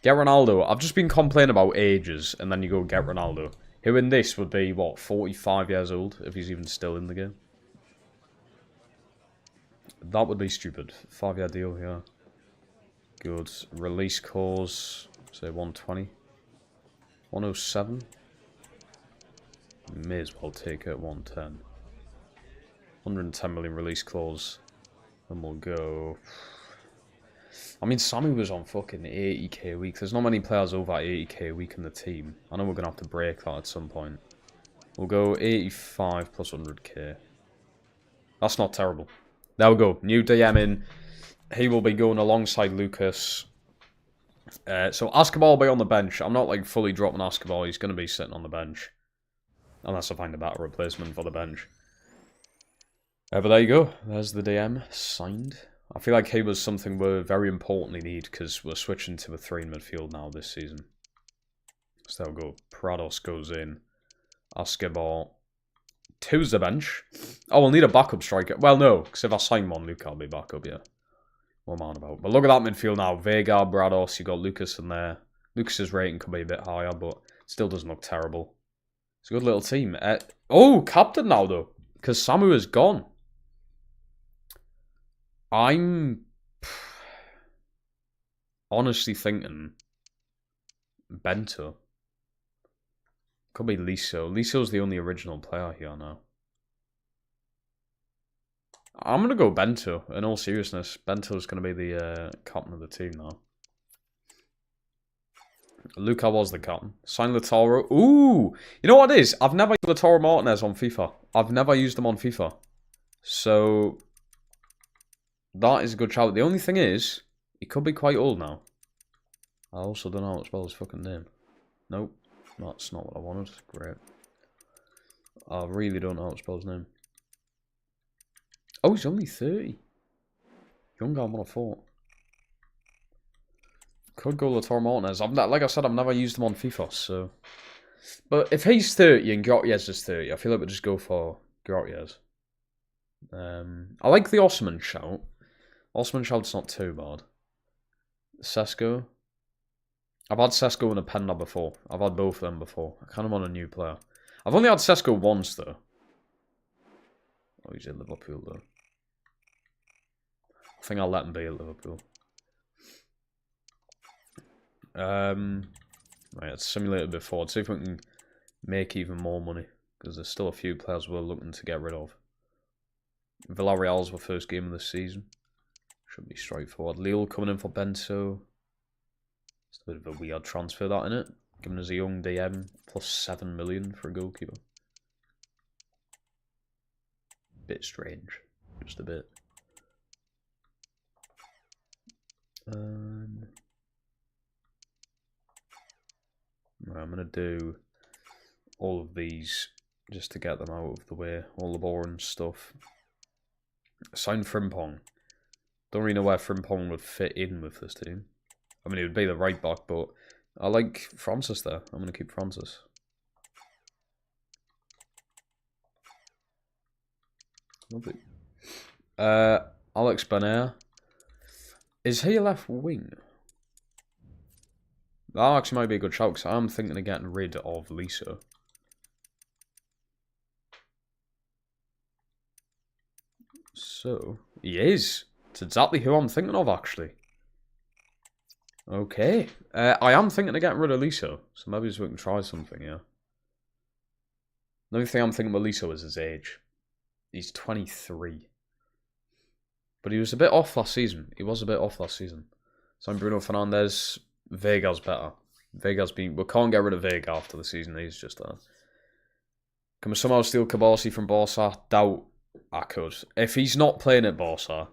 Get Ronaldo. I've just been complaining about ages, and then you go get Ronaldo. Who in this would be, what, 45 years old, if he's even still in the game? That would be stupid. 5-year deal here. Good. Release clause, say 120. 107. May as well take it at 110. 110 million release clause. And we'll go... I mean, Sammy was on fucking 80k a week. There's not many players over 80k a week in the team. I know we're going to have to break that at some point. We'll go 85 plus 100k. That's not terrible. There we go. New DM in. He will be going alongside Lucas. So Askabal will be on the bench. I'm not like fully dropping Askabal. He's going to be sitting on the bench. Unless I find a better replacement for the bench. But there you go. There's the DM signed. I feel like he was something we very importantly need because we're switching to a 3 in midfield now this season. So there we go. Prados goes in. Askabal. 2's the bench. Oh, we'll need a backup striker. Well, no, because if I sign one, Luca will be backup, yeah. What am I on about? But look at that midfield now. Vega, Brados, you got Lucas in there. Lucas's rating could be a bit higher, but still doesn't look terrible. It's a good little team. Oh, captain now, though. Because Samu is gone. I'm honestly thinking Bento. Could be Liso. Liso's the only original player here now. I'm going to go Bento. In all seriousness, Bento's going to be the captain of the team now. Luca was the captain. Sign Lautaro. Ooh! You know what it is? I've never used Lautaro Martinez on FIFA. I've never used him on FIFA. So, that is a good shout. The only thing is, he could be quite old now. I also don't know how to spell his fucking name. Nope. That's not what I wanted. Great. I really don't know how to spell his name. Oh, he's only 30. Younger than what I thought. Could go Lautaro Martinez. Like I said, I've never used him on FIFA, so... But if he's 30 and Grotjes is 30, I feel like we'll just go for Grotjes. I like the Osman shout. Osman shout's not too bad. Sesko. I've had Sesko and a Penda before. I've had both of them before. I kind of want a new player. I've only had Sesko once, though. Oh, he's in Liverpool, though. I think I'll let him be at Liverpool. Right, it's simulated before. Let's see if we can make even more money. Because there's still a few players we're looking to get rid of. Villarreal's our first game of the season. Should be straightforward. Lille coming in for Bento. It's a bit of a weird transfer, that, innit? Giving us a young DM plus 7 million for a goalkeeper. Bit strange. Just a bit. Right, I'm going to do all of these just to get them out of the way. All the boring stuff. Sign Frimpong. Don't really know where Frimpong would fit in with this team. I mean, he would be the right back, but I like Francis there. I'm going to keep Francis. Lovely. Alex Benair. Is he a left wing? That actually might be a good shout, because I'm thinking of getting rid of Lisa. So, he is. It's exactly who I'm thinking of, actually. Okay. I am thinking of getting rid of Lisa, so maybe we can try something, yeah. The only thing I'm thinking about Lisa is his age. He's 23. But he was a bit off last season. So Bruno Fernandes, Vega's better. We can't get rid of Vega after the season. He's just Can we somehow steal Kabasi from Barca? Doubt I could. If he's not playing at Barca,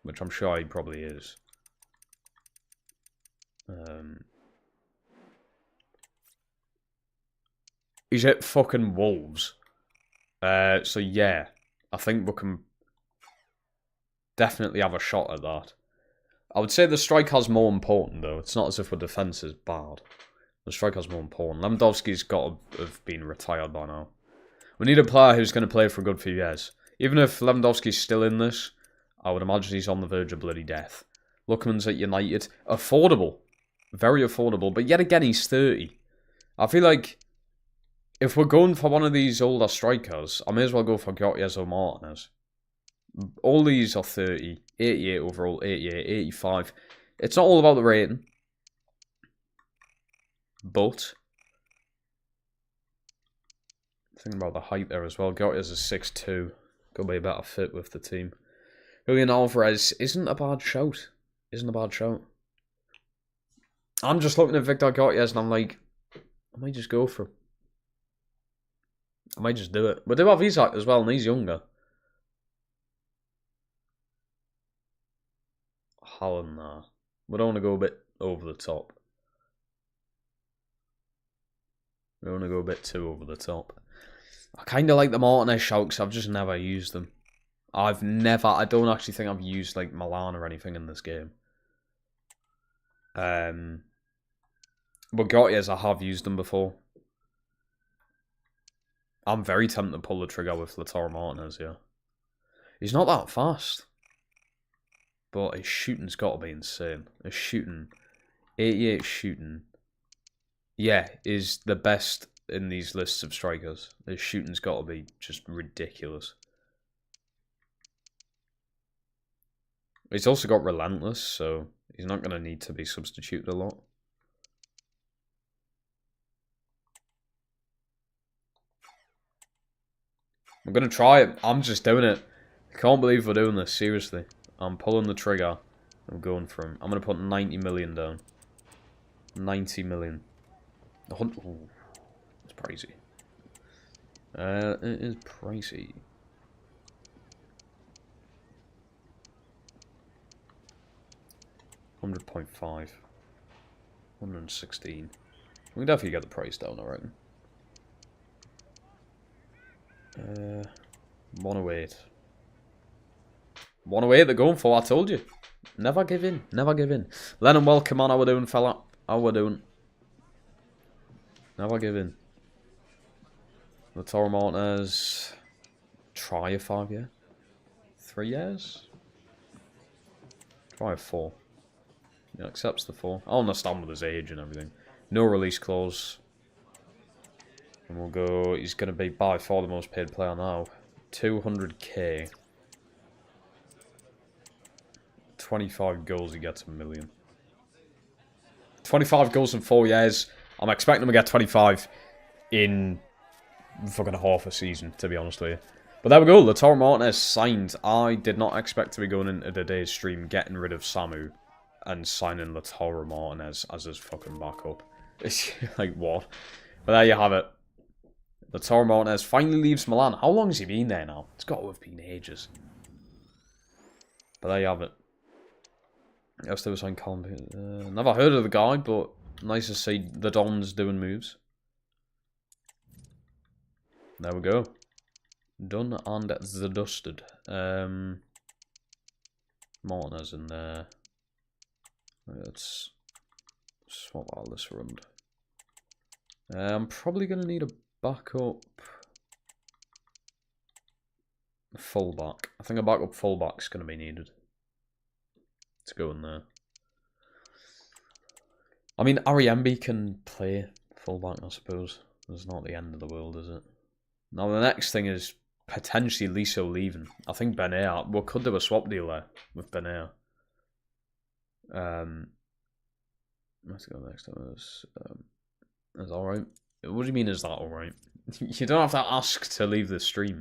which I'm sure he probably is. He's at fucking Wolves. So yeah, I think we can definitely have a shot at that. I would say the striker's more important, though. It's not as if our defence is bad. The striker's more important. Lewandowski's got to have been retired by now. We need a player who's going to play for a good few years. Even if Lewandowski's still in this, I would imagine he's on the verge of bloody death. Lookman's at United. Affordable. Very affordable. But yet again, he's 30. I feel like if we're going for one of these older strikers, I may as well go for Grotjes or Martinez. All these are 30, 88 overall, 88, 85. It's not all about the rating. But thinking about the height there as well. Grotjes is 6'2". Could be a better fit with the team. Julian Alvarez isn't a bad shout. Isn't a bad shout. I'm just looking at Victor Gutierrez and I'm like, I might just go for him. I might just do it. We do have Isaac as well, and he's younger. Holland, nah. We don't want to go a bit over the top. We don't want to go a bit too over the top. I kind of like the Martinez shout because I've just never used them. I don't actually think I've used like Milan or anything in this game. But Gutierrez, I have used them before. I'm very tempted to pull the trigger with Lautaro Martinez, yeah. He's not that fast. But his shooting's got to be insane. His shooting, 88 shooting, yeah, is the best in these lists of strikers. His shooting's got to be just ridiculous. He's also got relentless, so he's not going to need to be substituted a lot. I'm going to try it. I'm just doing it. I can't believe we're doing this, seriously. I'm pulling the trigger. I'm going for him. I'm going to put 90 million down. 90 million. Ooh, it's pricey. It is pricey. $100.5. 116. We can definitely get the price down, I reckon. 108. 108 they're going for, I told you. Never give in. Never give in. Lennon, welcome on. How we doing, fella? How we doing? Never give in. Lautaro Martinez. Try a 5 year. 3 years? Try a 4. Yeah, accepts the 4. I understand with his age and everything. No release clause. And we'll go, he's going to be by far the most paid player now. 200k. 25 goals, he gets 1 million. 25 goals in 4 years. I'm expecting him to get 25 in fucking half a season, to be honest with you. But there we go, Lautaro Martinez signed. I did not expect to be going into today's stream getting rid of Samu and signing Lautaro Martinez as his fucking backup. It's like, what? But there you have it. Lautaro Martinez finally leaves Milan. How long has he been there now? It's got to have been ages. But there you have it. Yes, there was on Colin. Never heard of the guy, but nice to see the Dons doing moves. There we go. Done and the dusted. Martinez in there. Let's swap out this run. I'm probably going to need a backup fullback. I think a backup fullback's going to be needed. To go in there. I mean, Ariembi can play fullback, I suppose. It's not the end of the world, is it? Now, the next thing is potentially Liso leaving. I think Benair. We could do a swap deal there with Benair. Let's go next time. Is that alright? What do you mean, is that alright? You don't have to ask to leave the stream,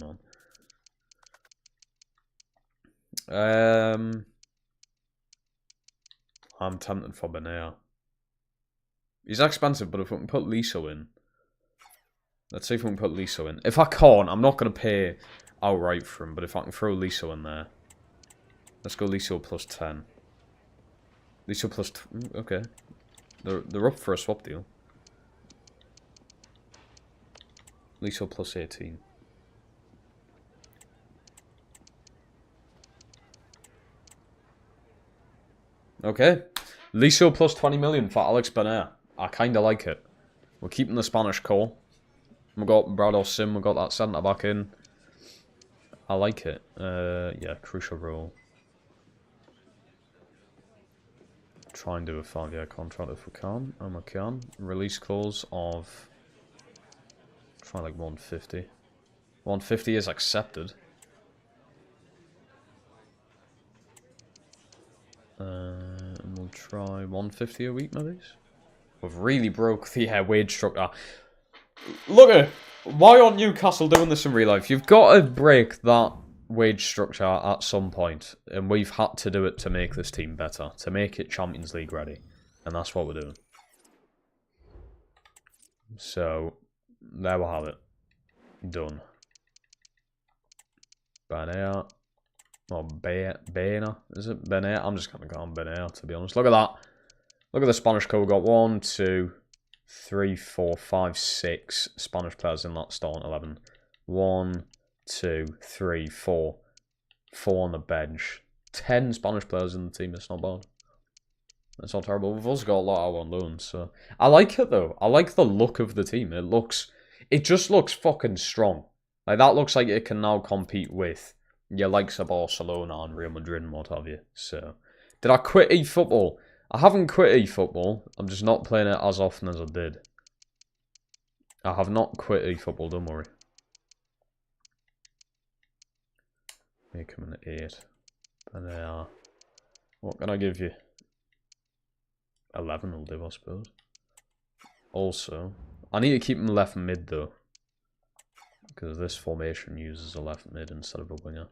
man. I'm tempted for Benair. He's expensive, but if we can put Liso in. Let's see if we can put Liso in. If I can't, I'm not going to pay outright for him, but if I can throw Liso in there. Let's go Liso plus 10. Liso plus... okay. They're up for a swap deal. Liso plus 18. Okay. Liso plus 20 million for Alex Benair. I kind of like it. We're keeping the Spanish core. We've got Brado Sim, we've got that centre back in. I like it. Yeah, crucial role. Try and do a 5-year contract if we can. And we can. Release clause of... try like 150. 150 is accepted. And we'll try 150 a week, maybe. We've really broke the wage structure. Look at why aren't Newcastle doing this in real life? You've got to break that wage structure at some point, and we've had to do it to make this team better, to make it Champions League ready, and that's what we're doing. So, there we have it. Done. Benair. Or Benair, is it? Benair? I'm just going to call him Benair, to be honest. Look at that. Look at the Spanish code. We've got 1, 2, 3, 4, 5, 6 Spanish players in that starting 11. 1, 2, 3, 4. 4 on the bench. 10 Spanish players in the team. It's not bad. It's not terrible. We've also got a lot out on loan, so I like it though. I like the look of the team. It just looks fucking strong. Like that looks like it can now compete with your likes of Barcelona and Real Madrid and what have you. So, did I quit eFootball? I haven't quit eFootball. I'm just not playing it as often as I did. I have not quit eFootball. Don't worry. Make him an 8. And what can I give you? 11 will do, I suppose. Also, I need to keep him left mid though, because this formation uses a left mid instead of a winger.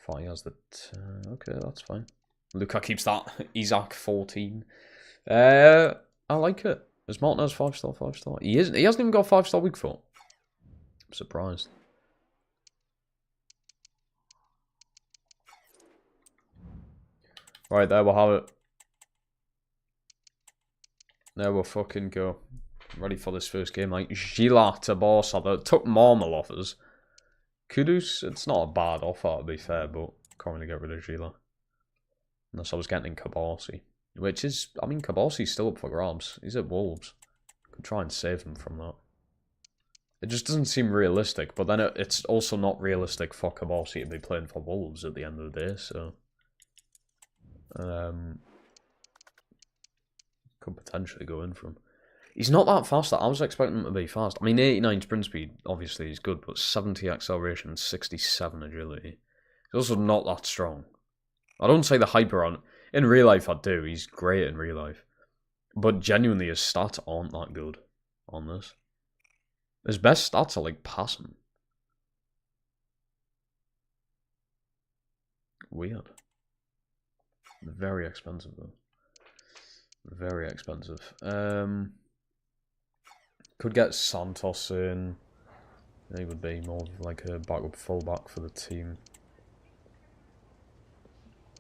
Thought he has the... okay, that's fine. Luca keeps that. Isaac 14. I like it. Is Martinez 5-star, 5-star? He isn't. He hasn't even got a 5-star weak foot. I'm surprised. Right, there we'll have it. There we'll fucking go. Ready for this first game. Like, Gila to Barca. That took Marmal off us. Kudus, it's not a bad offer to be fair, but can't really get rid of Gila. Unless I was getting Kabasi. Which is, I mean, Kabasi's still up for grabs. He's at Wolves. Could try and save him from that. It just doesn't seem realistic, but then it's also not realistic for Kabasi to be playing for Wolves at the end of the day, so... could potentially go in for him. He's not that fast. I was expecting him to be fast. I mean, 89 sprint speed, obviously, is good, but 70 acceleration and 67 agility. He's also not that strong. I don't say the hyper on... In real life, I do. He's great in real life. But genuinely, his stats aren't that good on this. His best stats are, like, passing. Weird. Very expensive, though. Very expensive. Could get Santos in. He would be more like a backup fullback for the team.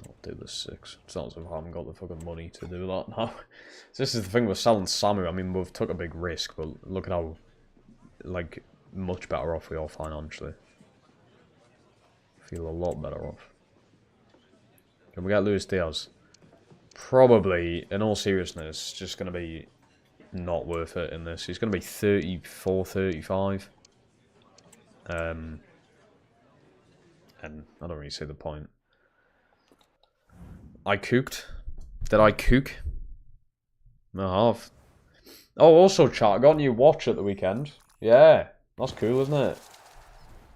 I'll do the 6. It's not as if I haven't got the fucking money to do that now. So this is the thing with selling Samu. I mean, we've took a big risk, but look at how, like, much better off we are financially. Feel a lot better off. Can we get Luis Diaz? Probably, in all seriousness, just going to be not worth it in this. He's going to be 34, 35. And I don't really see the point. I cooked. Did I cook? I have. Oh, also, chat, I got a new watch at the weekend. Yeah, that's cool, isn't it?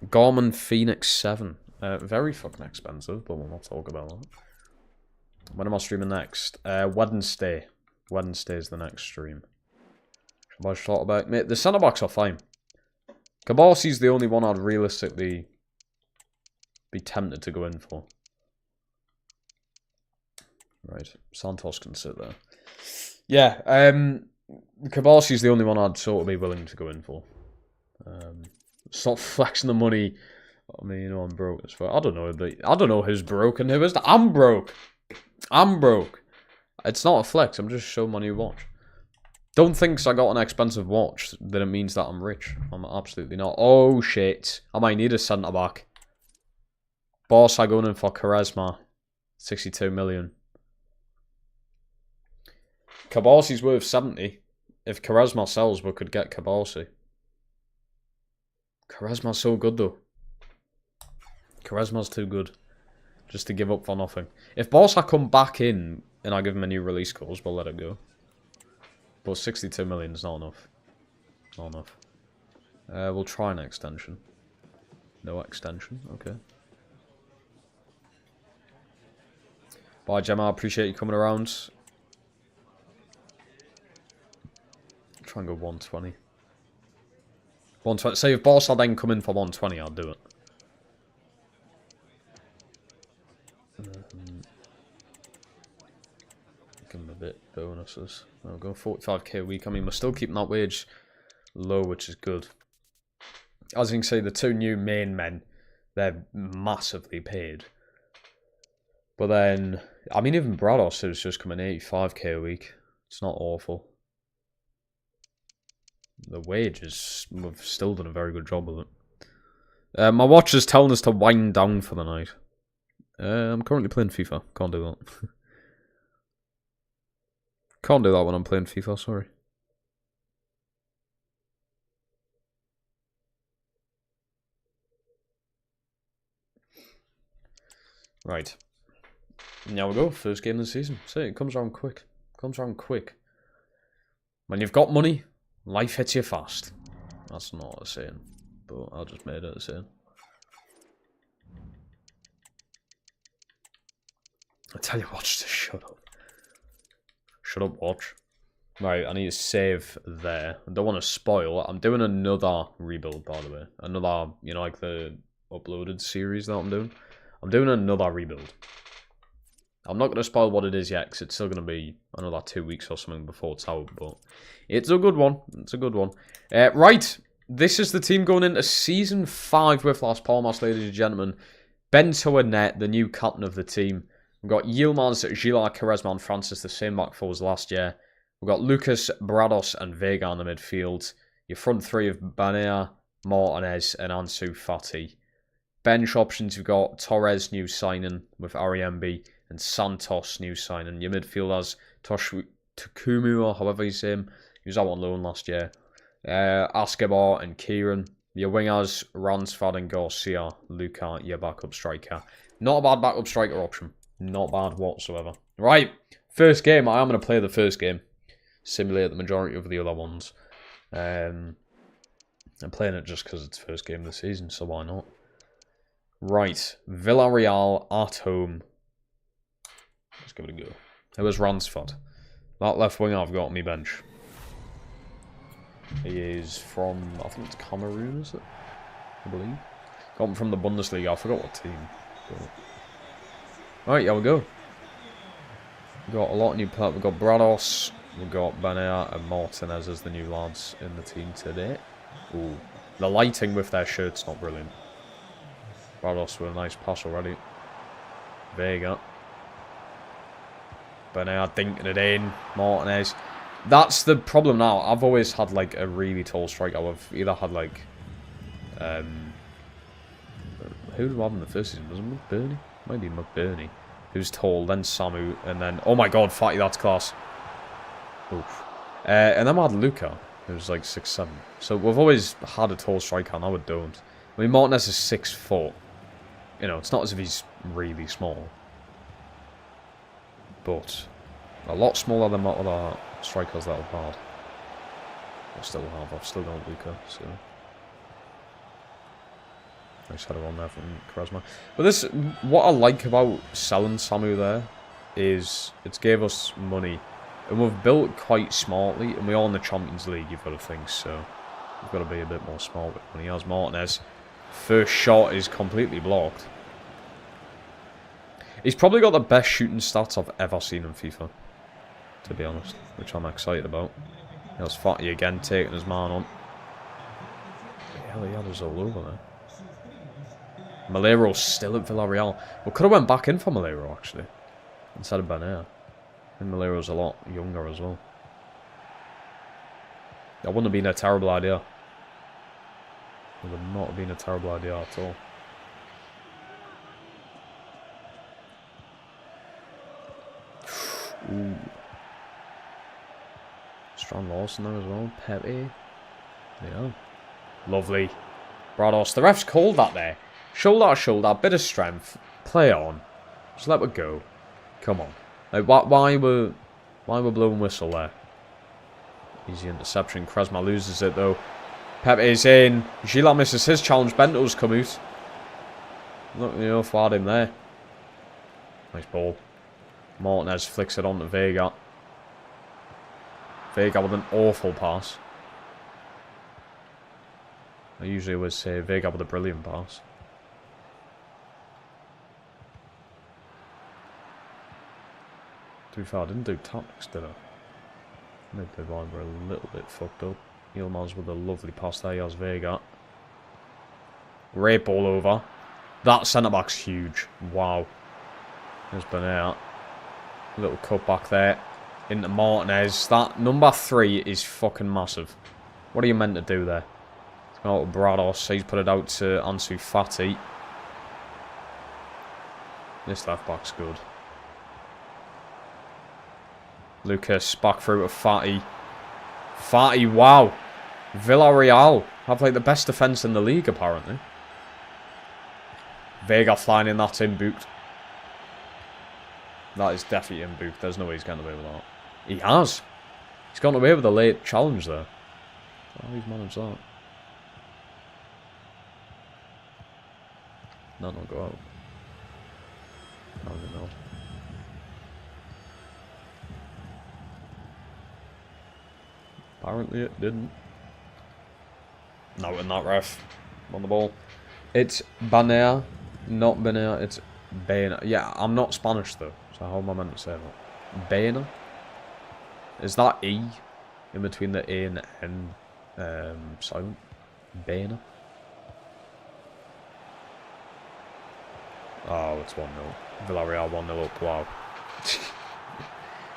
Garmin Phoenix 7. Very fucking expensive, but we'll not talk about that. When am I streaming next? Wednesday. Wednesday is the next stream. Have I thought about... Mate, the centre-backs are fine. Kabasi's the only one I'd realistically be tempted to go in for. Right, Santos can sit there. Yeah, Kabasi's the only one I'd sort of be willing to go in for. Stop flexing the money. I mean, you know, I'm broke as fuck. I don't know who's broke and who isn't. I'm broke. I'm broke. It's not a flex. I'm just showing my new watch. Don't think 'cause I got an expensive watch that it means that I'm rich. I'm absolutely not. Oh, shit. I might need a centre-back. Barca going in for Quaresma. 62 million. Kabasi's worth 70. If Quaresma sells, we could get Kabasi. Quaresma's so good, though. Quaresma's too good. Just to give up for nothing. If Barca come back in and I give him a new release clause, we'll let it go. But 62 million is not enough. Not enough. We'll try an extension. No extension, okay. Bye, Gemma. I appreciate you coming around. Try and go 120. 120. Say if Barca then come in for 120, I'd do it. Give him a bit bonuses. I'll go 45k a week. I mean, we're still keeping that wage low, which is good. As you can see, the two new main men, they're massively paid. But then, I mean, even Brados is just coming 85k a week. It's not awful. The wages, we've still done a very good job of it. My watch is telling us to wind down for the night. I'm currently playing FIFA. Can't do that. Can't do that when I'm playing FIFA, sorry. Right. Now we go. First game of the season. See, it comes around quick. Comes around quick. When you've got money, life hits you fast. That's not a saying, but I just made it a saying. I tell you, watch, just shut up. Shut up, watch. Right, I need to save there. I don't want to spoil. I'm doing another rebuild, by the way. Another, you know, like the uploaded series that I'm doing. I'm doing another rebuild. I'm not going to spoil what it is yet, because it's still going to be another 2 weeks or something before it's out, but it's a good one. It's a good one. Right, this is the team going into Season 5 with Las Palmas, ladies and gentlemen. Bento Annette, the new captain of the team. We've got Yilmaz, Gila, Quaresma, and Francis, the same back four as last year. We've got Lucas, Brados, and Vega in the midfield. Your front three of Banea, Martinez, and Ansu Fati. Bench options, you've got Torres, new signing with Ariembi, and Santos, new signing. Your midfielders, Takumu, or however you say him. He was out on loan last year. Askebar and Kieran. Your wingers, Ransford and Garcia. Luca, your backup striker. Not a bad backup striker option. Not bad whatsoever. Right, first game. I am going to play the first game. Simulate the majority of the other ones. I'm playing it just because it's first game of the season, so why not? Right, Villarreal at home. Let's give it a go. It was Ransford. That left winger I've got on my bench. He is from, I think it's Cameroon, is it? I believe. Got him from the Bundesliga. I forgot what team. But... Right, yeah, we go. We've got a lot of new players. We've got Brados, we've got Banea and Martinez as the new lads in the team today. Ooh. The lighting with their shirts not brilliant. Brados with a nice pass already. Vega. Banea dinking it in. Martinez. That's the problem now. I've always had like a really tall striker. I've either had like... who do I have in the first season? Was it McBurney? Maybe McBurney. Who's tall, then Samu, and then... Oh my god, Fatty, that's class. Oof. And then I had Luca, who's like 6'7". So we've always had a tall striker, now we don't. I mean, Martinez is 6 foot. You know, it's not as if he's really small. But a lot smaller than what other strikers that I've had. I still have. I've still got Luca, so... Nice header on there from Quaresma. But this, what I like about selling Samu there is it's gave us money. And we've built quite smartly. And we're all in the Champions League, you've got to think. So we've got to be a bit more smart with money. As Martinez, first shot is completely blocked. He's probably got the best shooting stats I've ever seen in FIFA, to be honest. Which I'm excited about. There's Fatty again, taking his man on. Hell, he had us all over there. Malero's still at Villarreal. We could have went back in for Malero, actually. Instead of Banea. I think Malero's a lot younger as well. That wouldn't have been a terrible idea. It would not have been a terrible idea at all. Ooh. Strong Lawson there as well. Pepe. Yeah. Lovely. Brados. The ref's called that there. Shoulder to shoulder, bit of strength. Play on. Just let it go. Come on. Like, why were blowing whistle there? Easy interception. Quaresma loses it though. Pepe's in. Gila misses his challenge. Bento's come out. Not enough at him there. Nice ball. Martinez flicks it on to Vega. Vega with an awful pass. I usually always say Vega with a brilliant pass. To be fair, I didn't do tactics, did I? Maybe the one were a little bit fucked up. Yilmaz with a lovely pass there. He has Vega. Great ball over. That centre-back's huge. Wow. There's Bernat. Little cut back there. Into Martinez. That number 3 is fucking massive. What are you meant to do there? It's gone out to Brados. He's put it out to Ansu Fati. This left-back's good. Lucas back through to Fati. Fati, wow. Villarreal have like the best defence in the league apparently. Vega flying in, that's in-booked. That is definitely in-booked. There's no way he's getting away with that. He has. He's gone away with a late challenge there. How he's managed that. No, no, go out. No, no. Apparently it didn't. No, in that ref. On the ball. It's Banea, not Banea, it's Baena. Yeah, I'm not Spanish though, so how am I meant to say that? Baena? Is that E in between the A and the N silent? Baena? Oh, it's 1-0. Villarreal 1-0 up, wow.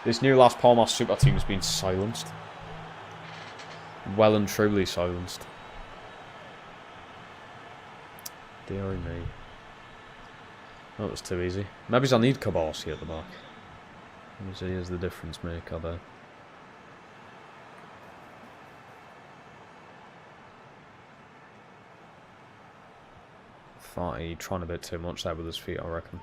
This new Las Palmas super team has been silenced. Well and truly silenced. Deary me. That was too easy. Maybe I need Cabarsi at the back. Maybe he is the difference maker there. Fati trying a bit too much there with his feet, I reckon.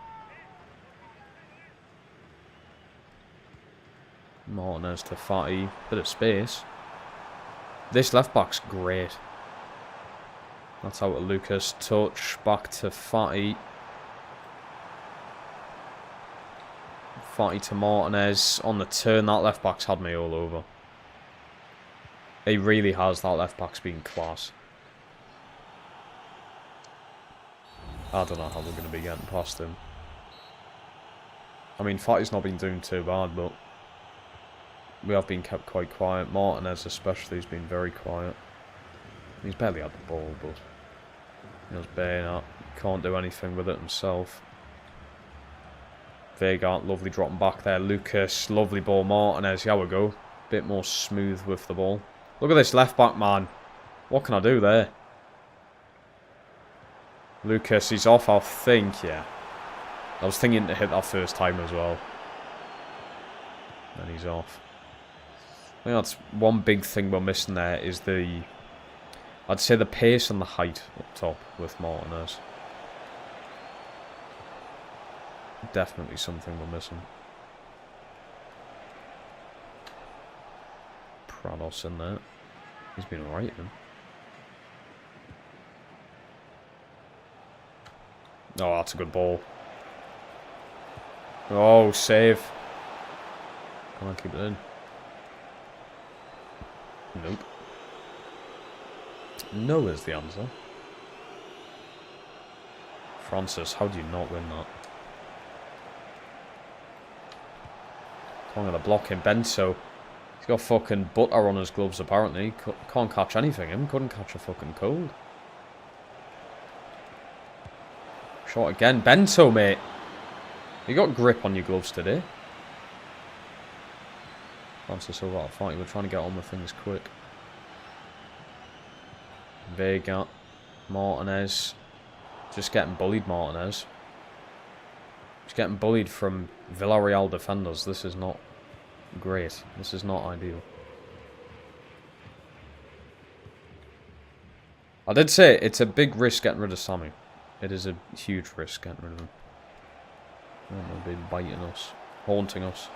Martinez to Fati. Bit of space. This left back's great. That's out to Lucas. Touch. Back to Fati. Fati to Martinez. On the turn, that left back's had me all over. He really has. That left back's been class. I don't know how we're going to be getting past him. I mean, Fati's not been doing too bad, but we have been kept quite quiet. Martinez especially has been very quiet. He's barely had the ball, but he was Baena. Can't do anything with it himself. Vega, lovely dropping back there. Lucas, lovely ball. Martinez, here we go. Bit more smooth with the ball. Look at this left back, man. What can I do there? Lucas, he's off, I think, yeah. I was thinking to hit that first time as well. And he's off. I think that's one big thing we're missing there is the... I'd say the pace and the height up top with Martinez. Definitely something we're missing. Prados in there. He's been alright, man. Oh, that's a good ball. Oh, save. Can I keep it in? Nope. No is the answer. Francis, how do you not win that? I'm going to block him. Bento. He's got fucking butter on his gloves apparently. Can't catch anything. Him couldn't catch a fucking cold. Shot again. Bento, mate. You got grip on your gloves today. Francis over that fight. We're trying to get on with things quick. Vega. Martinez. Just getting bullied, Martinez. Just getting bullied from Villarreal defenders. This is not great. This is not ideal. I did say it's a big risk getting rid of Sammy. It is a huge risk getting rid of him. They'll be biting us. Haunting us.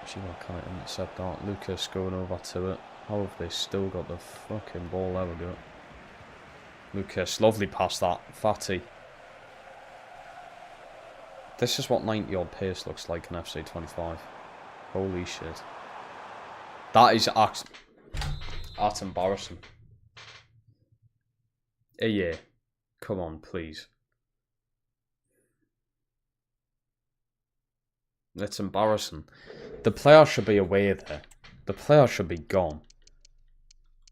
See why can't I intercept that? Lucas going over to it. How have they still got the fucking ball? There we go. Lucas, lovely pass that. Fati. This is what 90-odd pace looks like in FC 25. Holy shit. That is that's embarrassing. A year. Come on, please. It's embarrassing. The player should be away there. The player should be gone.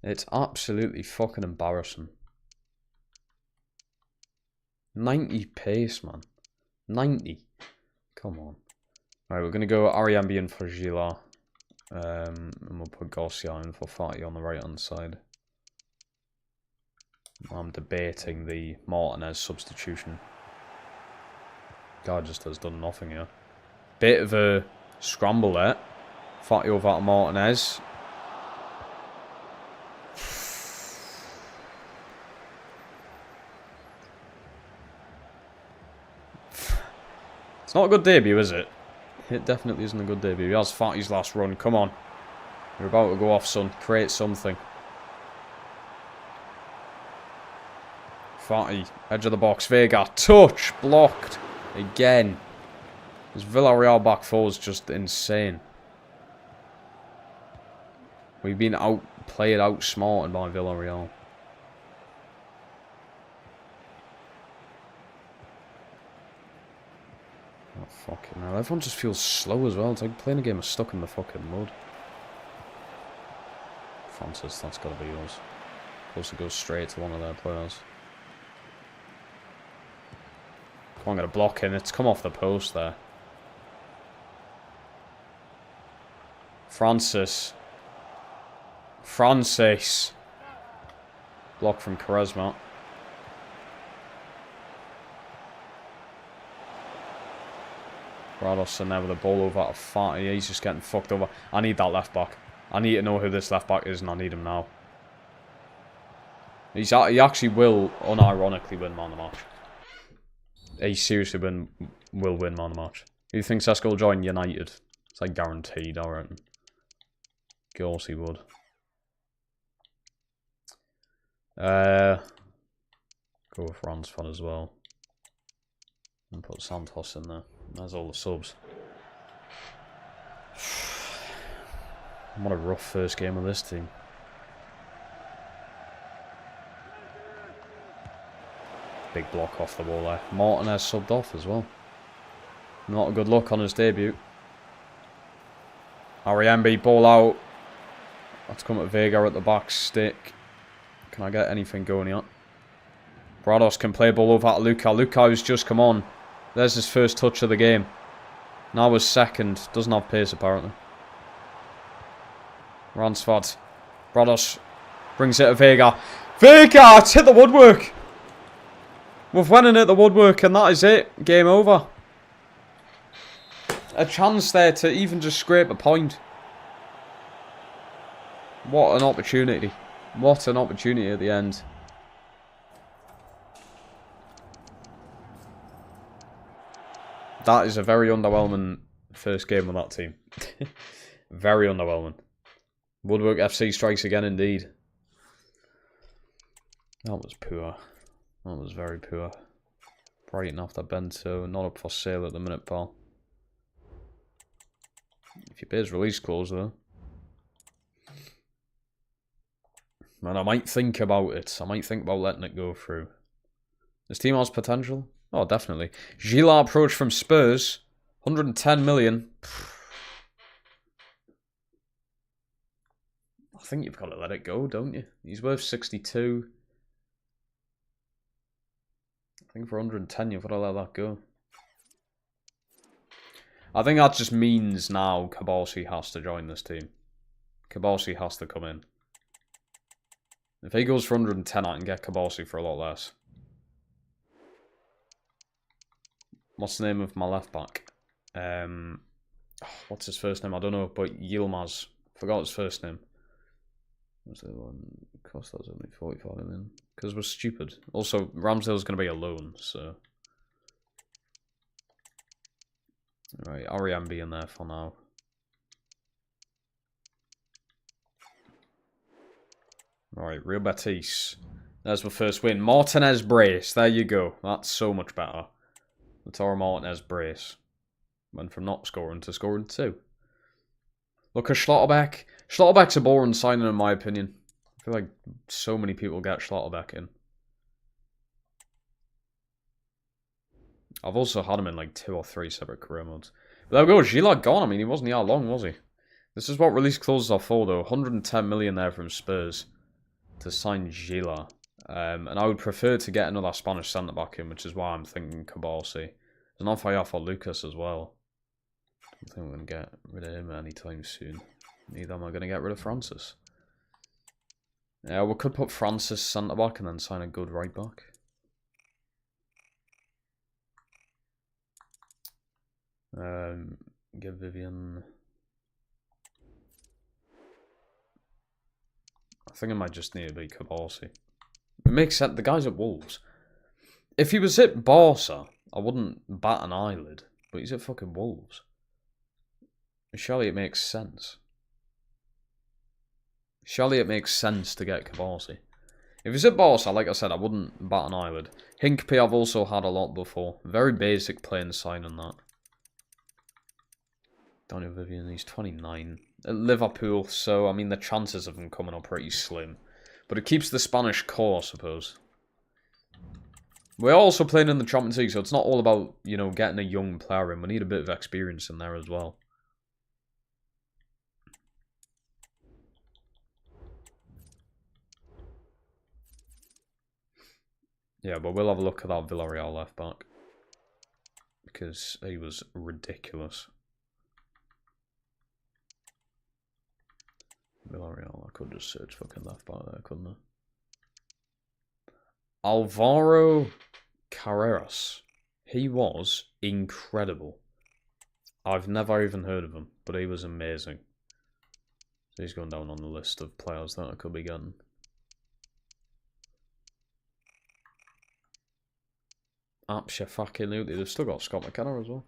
It's absolutely fucking embarrassing. 90 pace, man. 90. Come on. Alright, we're going to go Ariambi in for Gila. And we'll put Garcia in for Fatty on the right hand side. I'm debating the Martinez substitution. Guy just has done nothing here. Bit of a scramble there. Fatty over to Martinez. It's not a good debut, is it? It definitely isn't a good debut. He has Fatty's last run. Come on. You're about to go off, son. Create something. Fatty, edge of the box. Vega, touch, blocked. Again. This Villarreal back four is just insane. We've been outplayed, outsmarted by Villarreal. Oh, fucking hell. Everyone just feels slow as well. It's like playing a game of stuck in the fucking mud. Francis, that's got to be yours. Supposed to go straight to one of their players. Come on, get a block in. It's come off the post there. Francis. Block from Quaresma. Brados and there with the ball over at 40. He's just getting fucked over. I need that left back. I need to know who this left back is and I need him now. He actually will unironically win man of the match. He seriously will win man of the match. Who thinks Sesko will join United? It's like guaranteed, I reckon. Of course he would. Go with Ransford as well. And put Santos in there. There's all the subs. What a rough first game of this team. Big block off the wall there. Martinez subbed off as well. Not a good look on his debut. Ariambi, ball out. Let's come at Vega at the back stick. Can I get anything going here? Brados can play ball over to Luca. Luca's just come on. There's his first touch of the game. Now his second. Doesn't have pace apparently. Ransford. Brados brings it to Vega. Vega! It's hit the woodwork! We've went in at the woodwork and that is it. Game over. A chance there to even just scrape a point. What an opportunity. What an opportunity at the end. That is a very underwhelming first game of that team. Very underwhelming. Woodwork FC strikes again indeed. That was poor. That was very poor. Brighton after Bento. Not up for sale at the minute, pal. If you pay his release clause though. Man, I might think about it. I might think about letting it go through. This team has potential. Oh, definitely. Gila approach from Spurs. 110 million. I think you've got to let it go, don't you? He's worth 62. I think for 110 you've got to let that go. I think that just means now Cabalsi has to join this team. Cabalsi has to come in. If he goes for 110, I can get Cabalsi for a lot less. What's the name of my left back? What's his first name? I don't know, but Yilmaz. Forgot his first name. What's the one? Cost us only 45 million. Because we're stupid. Also, Ramsdale's going to be a loan, so. Right, Ariambi in there for now. Right, Real Betis. There's the first win. Martinez brace. There you go. That's so much better. Lautaro Martinez brace. Went from not scoring to scoring 2. Look at Schlotterbeck. Schlotterbeck's a boring signing in my opinion. I feel like so many people get Schlotterbeck in. I've also had him in like 2 or 3 separate career modes. But there we go, Gila gone. I mean, he wasn't here long, was he? This is what release clauses are for, though. 110 million there from Spurs to sign Gila. And I would prefer to get another Spanish centre-back in, which is why I'm thinking Cabalsi. There's an offer here for Lucas as well. I don't think we're going to get rid of him anytime soon. Neither am I going to get rid of Francis. Yeah, we could put Francis centre-back and then sign a good right-back. Give Vivian... I think I might just need to be Cabalsi. It makes sense. The guy's at Wolves. If he was at Barca, I wouldn't bat an eyelid. But he's at fucking Wolves. Surely it makes sense. Surely it makes sense to get Cabalsi. If he's at Barca, like I said, I wouldn't bat an eyelid. Hinkpie I've also had a lot before. Very basic plain signing that. Daniel Vivian, he's 29. At Liverpool, so I mean the chances of him coming are pretty slim. But it keeps the Spanish core, I suppose. We're also playing in the Champions League, so it's not all about, you know, getting a young player in. We need a bit of experience in there as well. Yeah, but we'll have a look at that Villarreal left back. Because he was ridiculous. Villarreal, I could just search fucking left back there, couldn't I? Alvaro Carreras. He was incredible. I've never even heard of him, but he was amazing. So he's going down on the list of players that I could be getting. Absolutely. They've still got Scott McKenna as well.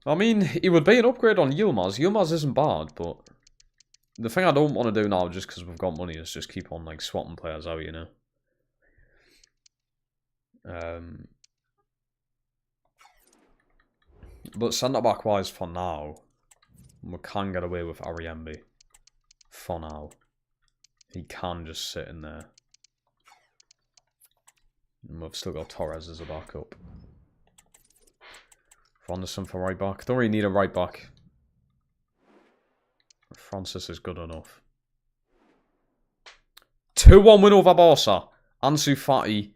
I mean, he would be an upgrade on Yilmaz. Yilmaz isn't bad, but the thing I don't want to do now, just because we've got money, is just keep on like swapping players out, you know. But centre-back wise for now, we can get away with Ariembi. For now. He can just sit in there. And we've still got Torres as a backup. Anderson for right back. Don't really need a right back. Francis is good enough. 2-1 win over Barca. Ansu Fati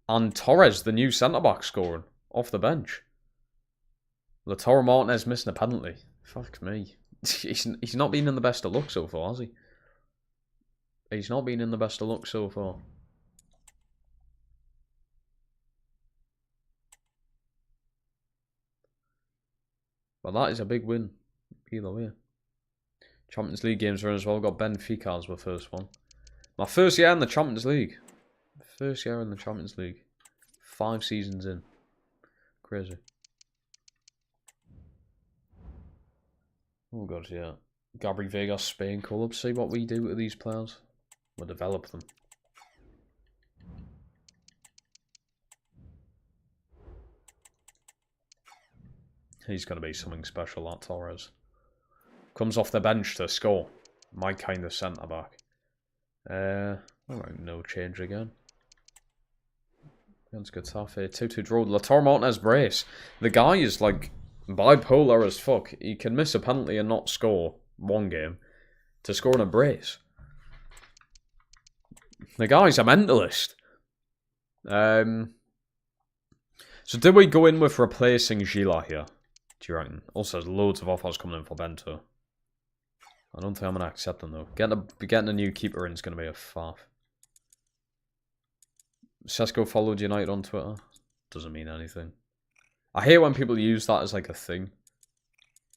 and Torres, the new centre-back, scoring off the bench. Lautaro Martinez missing a penalty. Fuck me. He's not been in the best of luck so far, has he? He's not been in the best of luck so far. But that is a big win. Either way. Champions League games are in as well. Got Benfica as my first one. My first year in the Champions League. First year in the Champions League. 5 seasons in. Crazy. Oh god, yeah. Gabri Vegas, Spain call-up. See what we do with these players. We'll develop them. He's going to be something special, that Torres. Comes off the bench to score. My kind of centre-back. Alright, no change again. Against Getafe. 2-2 draw. Lautaro Martinez brace. The guy is like bipolar as fuck. He can miss a penalty and not score one game to score in a brace. The guy's a mentalist. So did we go in with replacing Gila here? Do you reckon? Also, there's loads of offers coming in for Bento. I don't think I'm going to accept them, though. Getting a new keeper in is going to be a faff. Sesko followed United on Twitter. Doesn't mean anything. I hate when people use that as like a thing.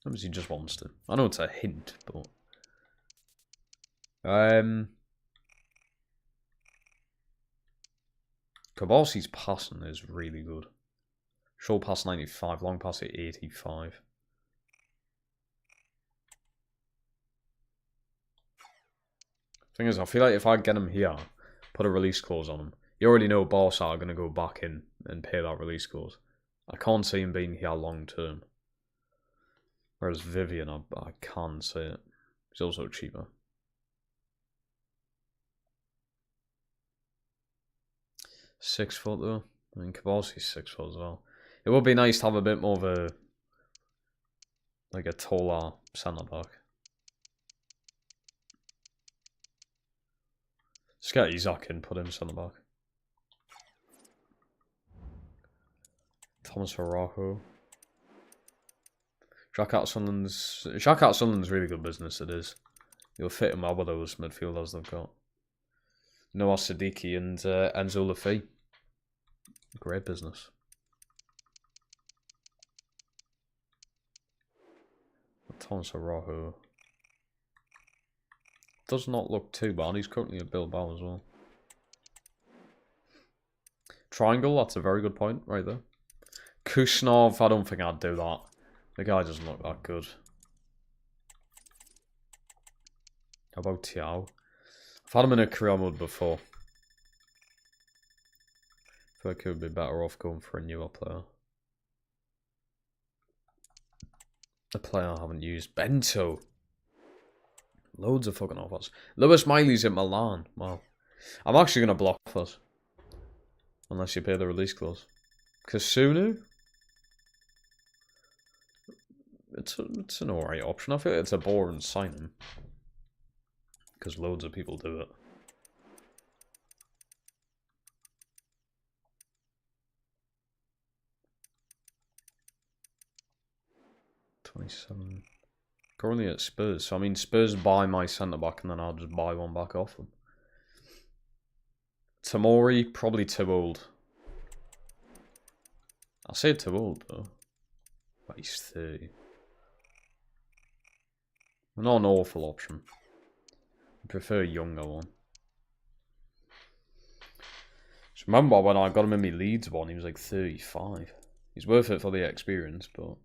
Sometimes he just wants to. I know it's a hint, but... Cabalsi's passing is really good. Short pass 95, long pass at 85. Thing is, I feel like if I get him here, put a release clause on him, you already know Barca are going to go back in and pay that release clause. I can't see him being here long term. Whereas Vivian, I can see it. He's also cheaper. $6 foot though. I mean, Cabalsi's 6 foot as well. It would be nice to have a bit more of a, like a taller centre back. Just get Isaac in, put him centre back. Thomas Arajo. Jacques Sunderland's really good business, it is. You'll fit him well with those midfielders they've got. Noah Siddiqui and Enzo Lafay. Great business. Thomas Arajo does not look too bad. He's currently at Bilbao as well. Triangle, that's a very good point right there. Kushnov, I don't think I'd do that. The guy doesn't look that good. How about Tiao? I've had him in a career mode before. I feel like he would be better off going for a newer player. A player I haven't used. Bento. Loads of fucking offers. Lewis Miley's at Milan. Wow. I'm actually going to block that. Unless you pay the release clause. Kasunu? It's an alright option. I feel like it's a boring signing. Because loads of people do it. $27. Currently at Spurs. So I mean Spurs buy my centre back and then I'll just buy one back off them. Tamori, probably too old. I say too old though. But he's 30. Not an awful option. I prefer a younger one. Just remember when I got him in my Leeds one, he was like 35. He's worth it for the experience, but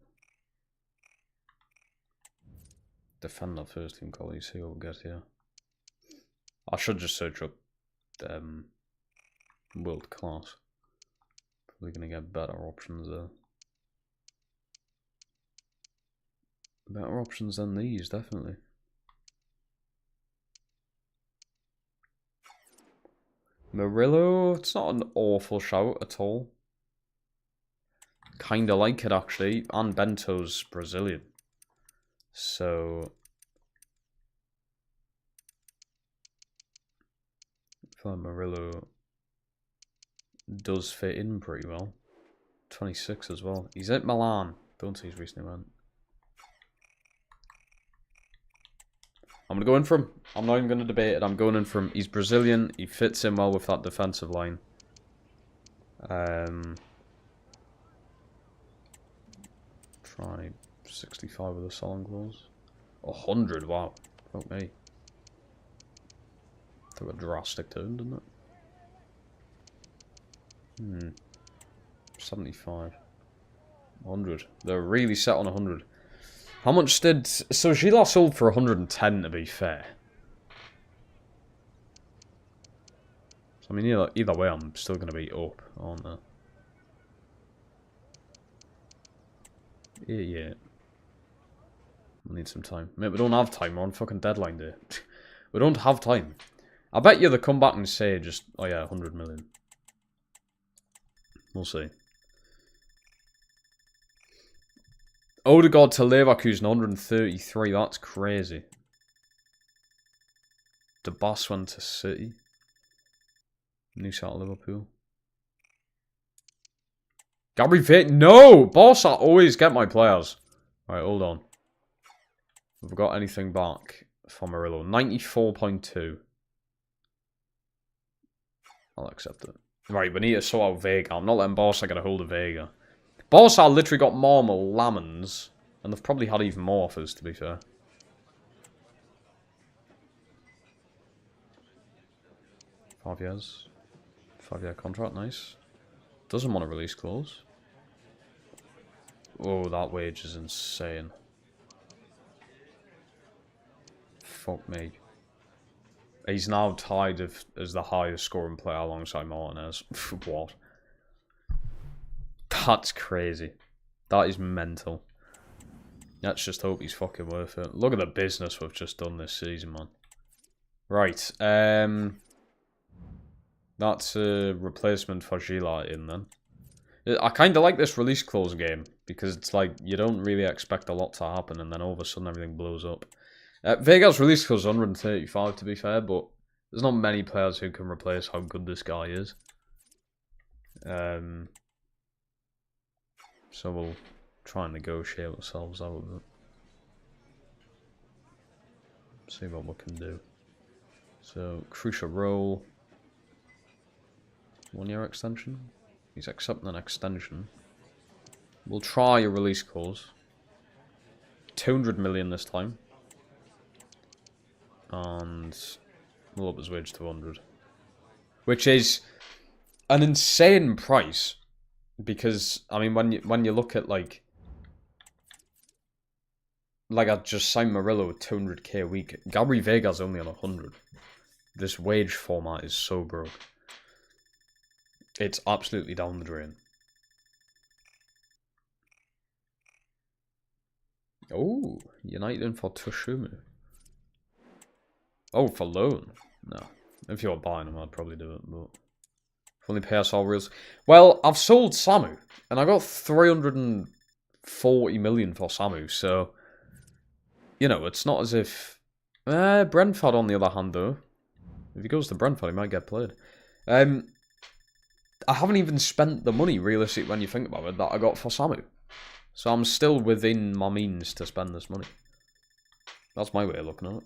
defender first team colleagues, who will get here. I should just search up world class. Probably gonna get better options there. Better options than these, definitely. Murillo, it's not an awful shout at all. Kinda like it actually, and Bento's Brazilian. So I feel like Murillo does fit in pretty well. 26 as well. He's at Milan. Don't see he's recently went. I'm going to go in for him. I'm not even going to debate it. I'm going in for him. He's Brazilian. He fits in well with that defensive line. Try 65 with a selling clause. 100, wow. Fuck me. Took a drastic turn, didn't it? 75. 100. They're really set on 100. How much did... So Gila sold for 110 to be fair. So I mean either way I'm still going to be up, aren't I? Yeah. We need some time. Mate, we don't have time. We're on fucking deadline day. We don't have time. I bet you they come back and say just... Oh yeah, 100 million. We'll see. Odegaard to Leverkusen, 133. That's crazy. De Boss went to City. Newcastle, Liverpool. Gabby Fit. No! Boss, I always get my players. Alright, hold on. Have we got anything back for Murillo? 94.2. I'll accept it. Right, we need to sort out Vega. I'm not letting Barca get a hold of Vega. Barca literally got Marmal, Lamans, and they've probably had even more offers, to be fair. Five years. 5-year contract, nice. Doesn't want a release clause. Oh, that wage is insane. Fuck me. He's now tied as the highest scoring player alongside Martinez. What? That's crazy. That is mental. Let's just hope he's fucking worth it. Look at the business we've just done this season, man. Right. That's a replacement for Gila in then. I kind of like this release clause game because it's like you don't really expect a lot to happen and then all of a sudden everything blows up. Vega's release clause is 135 to be fair, but there's not many players who can replace how good this guy is. So we'll try and negotiate ourselves out of it. See what we can do. So, crucial role. 1 year extension. He's accepting an extension. We'll try a release clause. 200 million this time. And we'll up his wage to 100. Which is an insane price. Because, I mean, when you look at, like I just signed Murillo with 200k a week. Gabri Vega's only on 100. This wage format is so broke. It's absolutely down the drain. Oh, United in for Toshumu. Oh, for loan? No. If you're buying him, I'd probably do it, but... Only pay us all reels. Well, I've sold Samu, and I got 340 million for Samu, so... You know, it's not as if... Brentford, on the other hand, though. If he goes to Brentford, he might get played. I haven't even spent the money, realistically, when you think about it, that I got for Samu. So I'm still within my means to spend this money. That's my way of looking at it.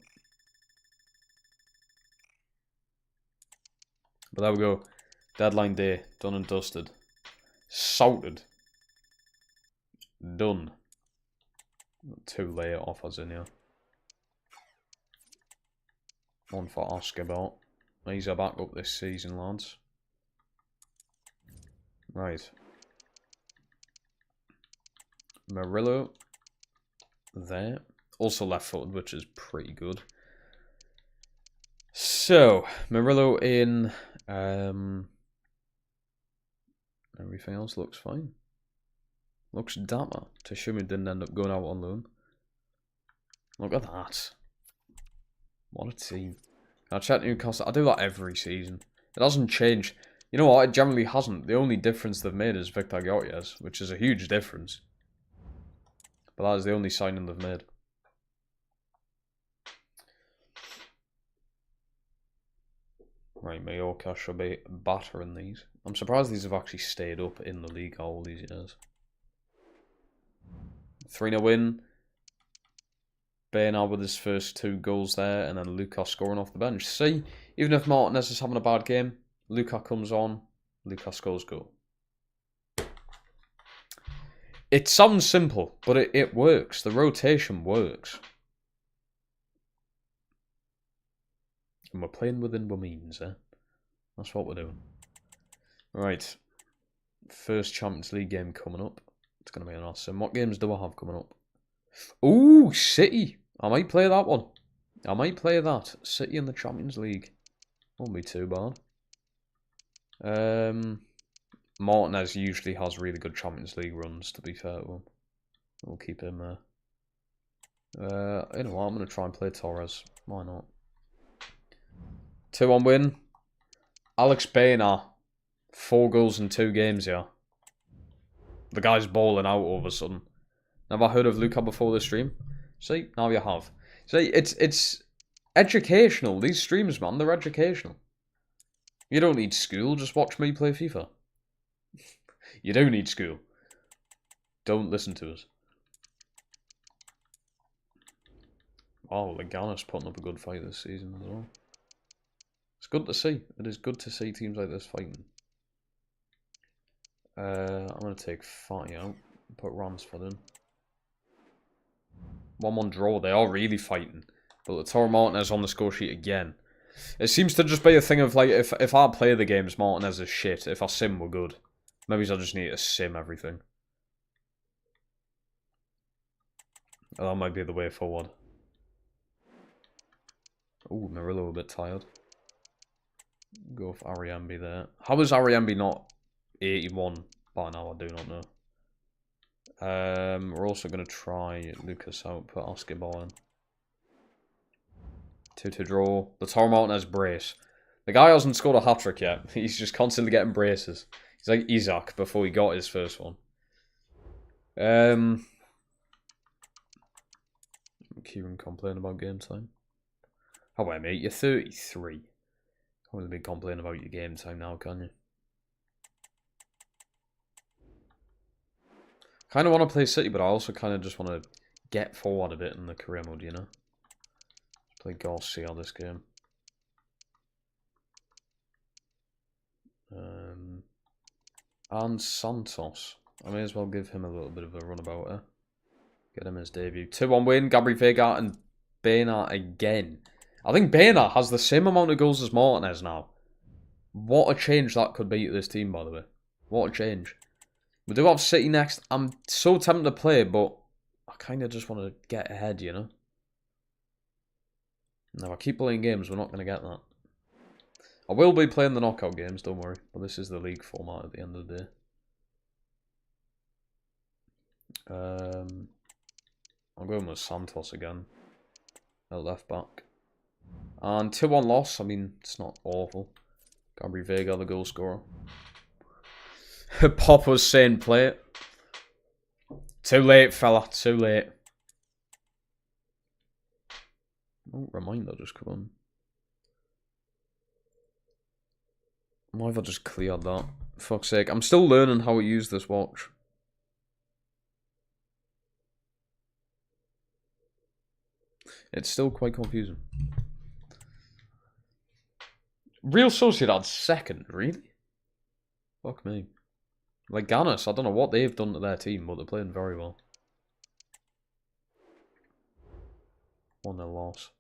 But there we go. Deadline day. Done and dusted. Sorted. Done. 2 layer offers in here. One for Oscar Bot. He's a backup this season, lads. Right. Murillo. There. Also left-footed, which is pretty good. So, Murillo in... everything else looks fine. Looks dapper. Tashumi didn't end up going out on loan. Look at that. What a team. I check Newcastle. I do that every season. It hasn't changed. You know what? It generally hasn't. The only difference they've made is Victor Gyökeres, which is a huge difference. But that is the only signing they've made. Right, Mallorca should be battering these. I'm surprised these have actually stayed up in the league all these years. 3-0 win. Bernard with his first 2 goals there, and then Luka scoring off the bench. See, even if Martinez is having a bad game, Luka comes on, Luka scores goal. It sounds simple, but it works. The rotation works. And we're playing within our means, eh? That's what we're doing. Right. First Champions League game coming up. It's going to be an awesome. What games do I have coming up? Ooh, City. I might play that one. I might play that. City in the Champions League. Won't be too bad. Martinez usually has really good Champions League runs, to be fair to him. We'll keep him there. You know what? I'm going to try and play Torres. Why not? 2-1 win. Alex Baena. 4 goals in 2 games, yeah. The guy's balling out all of a sudden. Never heard of Luka before this stream? See, now you have. See, it's educational. These streams, man, they're educational. You don't need school, just watch me play FIFA. You do need school. Don't listen to us. Oh, Lagana's putting up a good fight this season as well. It's good to see. It is good to see teams like this fighting. I'm going to take Fatty out. Put Ramsford in. 1-1 draw. They are really fighting. But Lautaro Martinez on the score sheet again. It seems to just be a thing of like, if I play the games, Martinez is shit. If I sim, we're good. Maybe I just need to sim everything. That might be the way forward. Ooh, Murillo a bit tired. Go for Ariambi there. How is Ariambi not 81 by now? I do not know. We're also going to try Lucas out, put Basketball in. 2-2 draw. The Lautaro Martinez brace. The guy hasn't scored a hat-trick yet. He's just constantly getting braces. He's like Isaac before he got his first one. Kieran complain about game time. Oh wait, mate, you're 33. Can't really be complaining about your game time now, can you? Kind of want to play City, but I also kind of just want to get forward a bit in the career mode, you know? Play Garcia this game. And Santos. I may as well give him a little bit of a runabout here. Get him his debut. 2-1 win. Gabri Vega and Bena again. I think Bena has the same amount of goals as Martinez now. What a change that could be to this team, by the way. What a change. We do have City next. I'm so tempted to play, but I kind of just want to get ahead, you know? Now, if I keep playing games, we're not going to get that. I will be playing the knockout games, don't worry. But this is the league format at the end of the day. I'm going with Santos again. At left back. And 2-1 loss. I mean, it's not awful. Gabri Vega, the goal scorer. Pop was saying play it. Too late, fella. Too late. Oh, reminder just come on. Why have I just cleared that? For fuck's sake. I'm still learning how to use this watch. It's still quite confusing. Real Sociedad second, really? Fuck me. Like Ganis, I don't know what they've done to their team, but they're playing very well. 1-0 loss.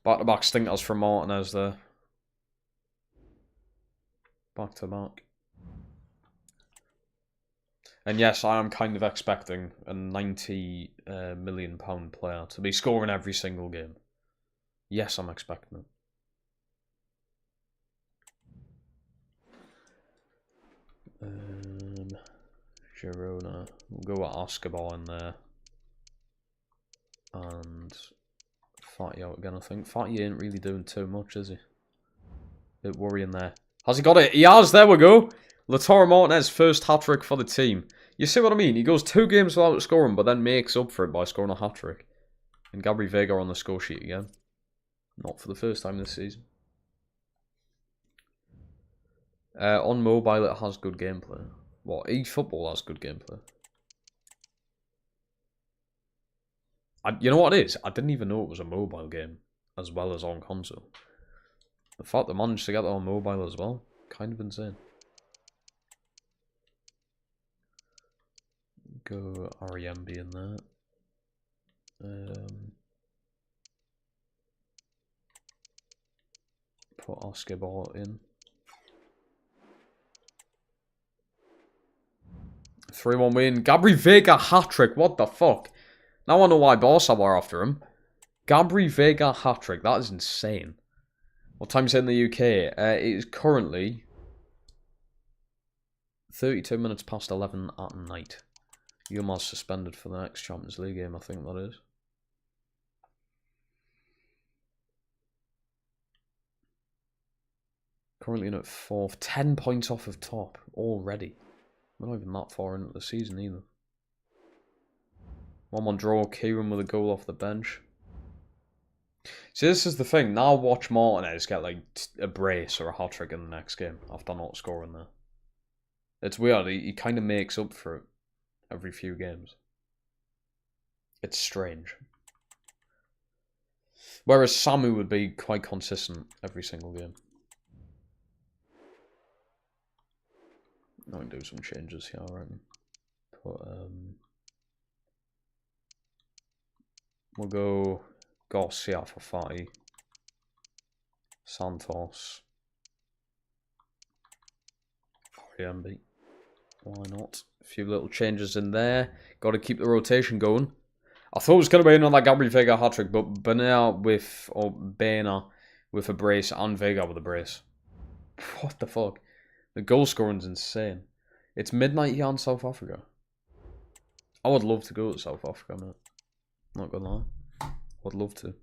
Back-to-back stinkers from Martinez there. Back-to-back. And yes, I am kind of expecting a £90 million player to be scoring every single game. Yes, I'm expecting it. Girona. We'll go with Escobar in there. And Fatty out again, I think. Fatty ain't really doing too much, is he? Bit worrying there. Has he got it? He has, there we go. Lautaro Martinez, first hat-trick for the team. You see what I mean? He goes 2 games without scoring, but then makes up for it by scoring a hat-trick. And Gabri Vega on the score sheet again. Not for the first time this season. On mobile, it has good gameplay. What? eFootball has good gameplay. You know what it is? I didn't even know it was a mobile game as well as on console. The fact they managed to get it on mobile as well, kind of insane. Go REMB in there. Put Escobar in. 3-1 win. Gabri Vega hat-trick. What the fuck? Now I know why Barca were after him. Gabri Vega hat-trick. That is insane. What time is it in the UK? It is currently 32 minutes past 11 at night. Yuma's suspended for the next Champions League game, I think that is. Currently in at 4th. 10 points off of top already. We're not even that far into the season either. 1-1 draw. Kieran with a goal off the bench. See, this is the thing. Now watch Martinez get like a brace or a hat-trick in the next game after not scoring there. It's weird. He kind of makes up for it every few games. It's strange. Whereas Samu would be quite consistent every single game. I can do some changes here, I reckon. But, we'll go Garcia for Fatty. Santos. RMB. Why not? A few little changes in there. Got to keep the rotation going. I thought it was going to be another Gabri Vega hat-trick, but Bena with a brace and Vega with a brace. What the fuck? The goal scoring's insane. It's midnight here in South Africa. I would love to go to South Africa, mate. Not gonna lie. Would love to.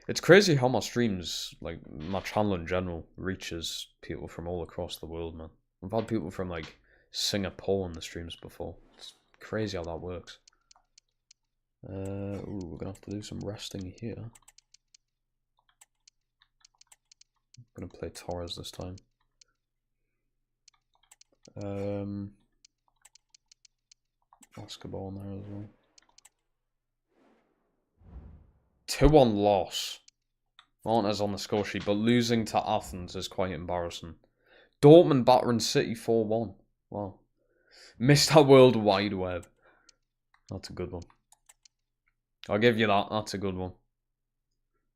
It's crazy how my streams, like my channel in general, reaches people from all across the world, man. I've had people from like Singapore on the streams before. It's crazy how that works. Ooh, we're gonna have to do some resting here. I'm gonna play Torres this time. Basketball in there as well. 2-1 loss. Martinez on the score sheet, but losing to Athens is quite embarrassing. Dortmund battering City 4-1. Wow. Missed that World Wide Web. That's a good one. I'll give you that. That's a good one.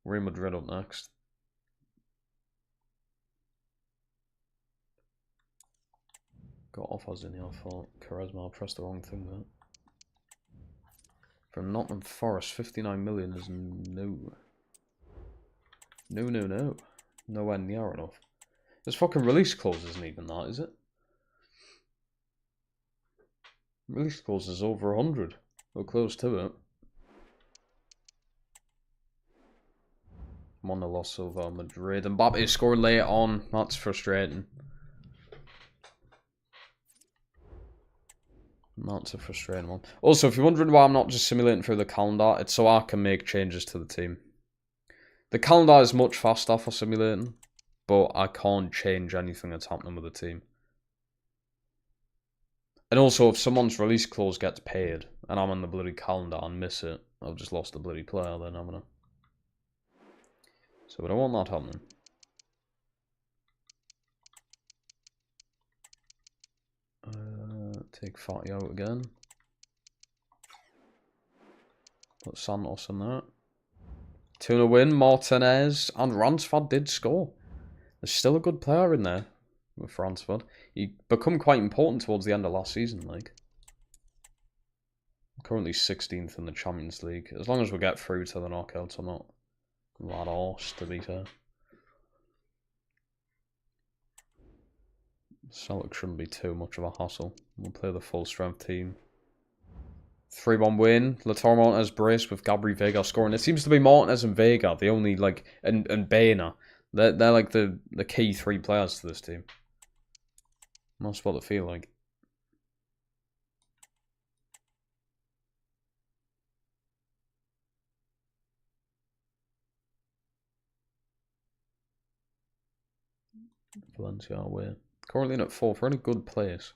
Real Madrid up next. Got offers in here for Charisma. I pressed the wrong thing there. From Nottingham Forest, 59 million is no. No. Nowhere near enough. This fucking release clause isn't even that, is it? Release clause is over 100. Or close to it. I'm on the loss of Madrid. Mbappe scored late on. That's frustrating. That's a frustrating one. Also, if you're wondering why I'm not just simulating through the calendar, it's so I can make changes to the team. The calendar is much faster for simulating, but I can't change anything that's happening with the team. And also, if someone's release clause gets paid, and I'm on the bloody calendar and miss it, I've just lost the bloody player then, haven't I? So I don't want that happening. Take Fatty out again. Put Santos in there. 2-0 win. Martinez and Ransford did score. There's still a good player in there with Ransford. He become quite important towards the end of last season, like. Currently 16th in the Champions League. As long as we get through to the knockouts, I'm not that arse, to be fair. Celtic shouldn't be too much of a hassle. We'll play the full strength team. 3-1 win. Lautaro Martinez brace with Gabri Vega scoring. It seems to be Martinez and Vega, the only, like, and Baena. They're like the key 3 players to this team. That's what it feel like. Valencia away. Currently in at 4th. We're in a good place.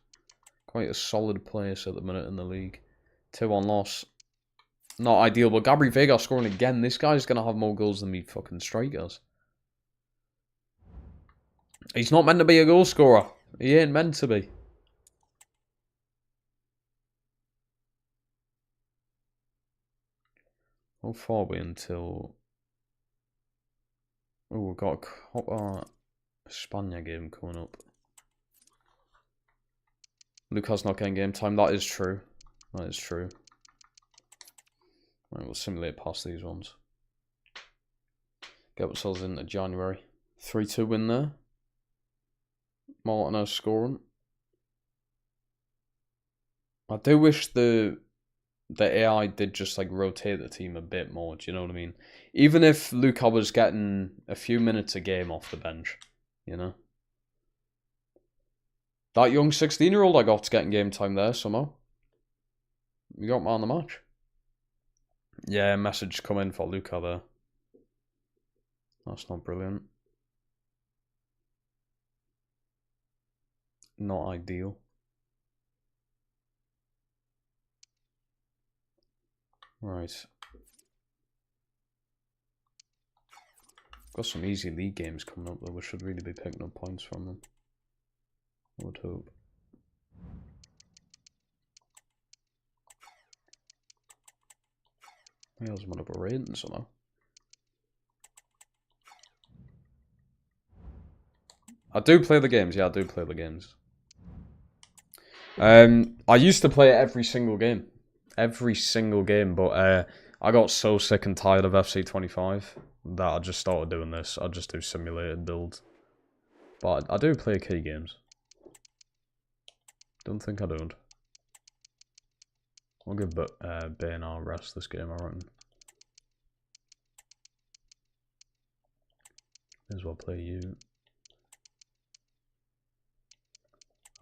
Quite a solid place at the minute in the league. 2-1 loss. Not ideal, but Gabri Vega scoring again. This guy's going to have more goals than me fucking strikers. He's not meant to be a goal scorer. He ain't meant to be. How far are we until... Oh, we've got a Copa España game coming up. Lucas not getting game time. That is true. That is true. Right, we'll simulate past these ones. Get ourselves into January. 3-2 win there. Martinez scoring. I do wish the AI did just like rotate the team a bit more. Do you know what I mean? Even if Luka was getting a few minutes a game off the bench, you know. That young 16-year-old I got's getting game time there somehow. We got man of the match. Yeah, message come in for Luka there. That's not brilliant. Not ideal. Right. Got some easy league games coming up though. We should really be picking up points from them. I would hope. He has one of a rating somehow. I do play the games. Yeah, I do play the games. I used to play it every single game. Every single game, but I got so sick and tired of FC25 that I just started doing this. I just do simulated builds. But I do play key games. Don't think I don't. I'll give Bain a rest this game, I reckon. 2-1 May as well play you.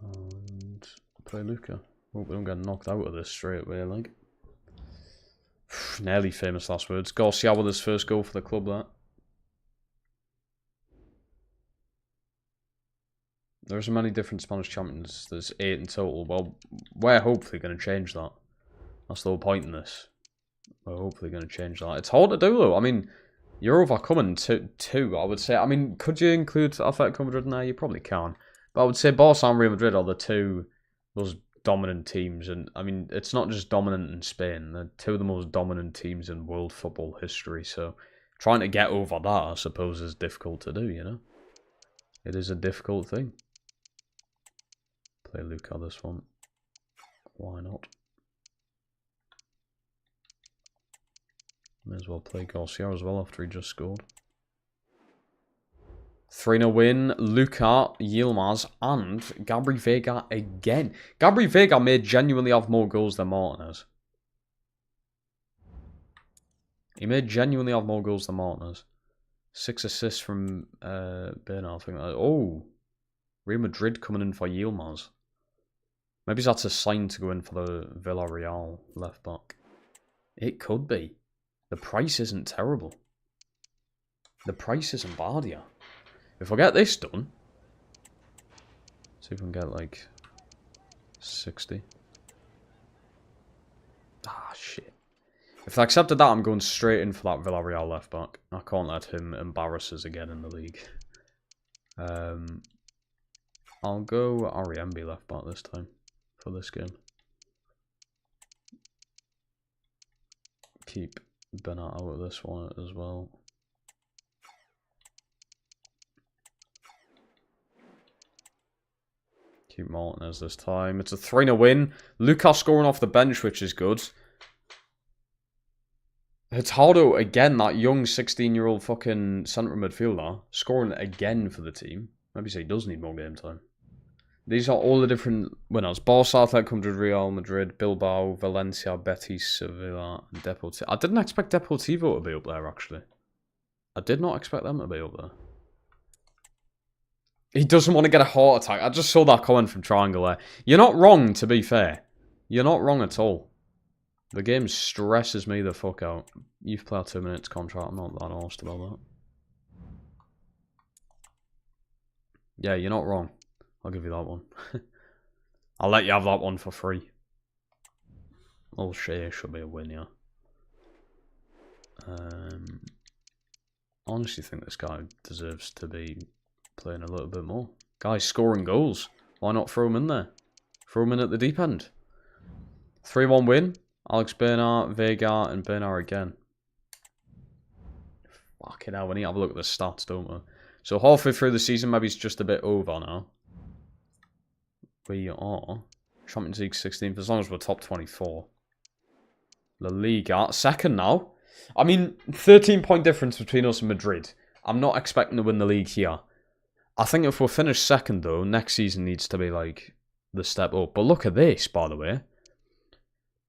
And play Luca. Hope we don't get knocked out of this straight away, like. Nearly famous last words. Garcia with his first goal for the club there. There's many different Spanish champions. There's 8 in total. Well, we're hopefully going to change that. That's the whole point in this. We're hopefully going to change that. It's hard to do, though. I mean, you're overcoming two, I would say. I mean, could you include Atletico Madrid in there? You probably can. But I would say Barca and Real Madrid are the two most dominant teams. And, I mean, it's not just dominant in Spain. They're two of the most dominant teams in world football history. So, trying to get over that, I suppose, is difficult to do, you know? It is a difficult thing. Play Luca this one. Why not? May as well play Garcia as well after he just scored. 3-0 win. Luca, Yilmaz, and Gabri Vega again. Gabri Vega may genuinely have more goals than Martinez. He may genuinely have more goals than Martinez. 6 assists from Bernard, I think. Oh, Real Madrid coming in for Yilmaz. Maybe that's a sign to go in for the Villarreal left back. It could be. The price isn't terrible. The price isn't bad yet. If I get this done, see if we can get like 60. Ah, shit. If I accepted that, I'm going straight in for that Villarreal left back. I can't let him embarrass us again in the league. I'll go Ariembi left back this time for this game. Keep Bernat out of this one as well. Keep Martinez this time. It's a 3-0 win. Lucas scoring off the bench, which is good. Hurtado, again, that young 16-year-old fucking centre midfielder, scoring again for the team. Maybe say he does need more game time. These are all the different winners. Barca, Atletico Madrid, Real Madrid, Bilbao, Valencia, Betis, Sevilla, and Deportivo. I didn't expect Deportivo to be up there, actually. I did not expect them to be up there. He doesn't want to get a heart attack. I just saw that comment from Triangle there. You're not wrong, to be fair. You're not wrong at all. The game stresses me the fuck out. You've played 2 minutes contract. I'm not that arsed about that. Yeah, you're not wrong. I'll give you that one. I'll let you have that one for free. All share should be a win, yeah. I honestly think this guy deserves to be playing a little bit more. Guy's scoring goals. Why not throw him in there? Throw him in at the deep end. 3-1 win. Alex Bernard, Vega, and Bernard again. Fucking hell, we need to have a look at the stats, don't we? So halfway through the season, maybe it's just a bit over now. We are Champions League 16th, as long as we're top 24. La Liga, second now. I mean, 13-point difference between us and Madrid. I'm not expecting to win the league here. I think if we're finished second, though, next season needs to be, like, the step up. But look at this, by the way.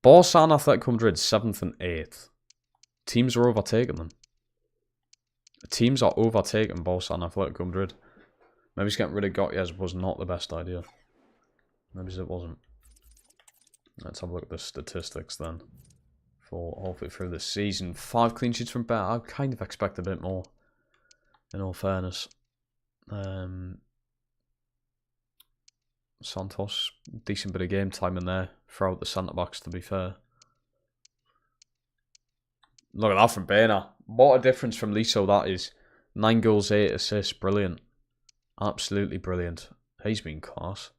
Barca and Atletico Madrid, 7th and 8th. Teams are overtaking them. Teams are overtaking Barca and Atletico Madrid. Maybe getting rid of Gottias was not the best idea. Maybe it wasn't. Let's have a look at the statistics then. For halfway through the season. 5 clean sheets from Bear. I kind of expect a bit more. In all fairness. Santos. Decent bit of game time in there. Throughout the centre-backs, to be fair. Look at that from Bena. What a difference from Liso that is. 9 goals, 8 assists. Brilliant. Absolutely brilliant. He's been class.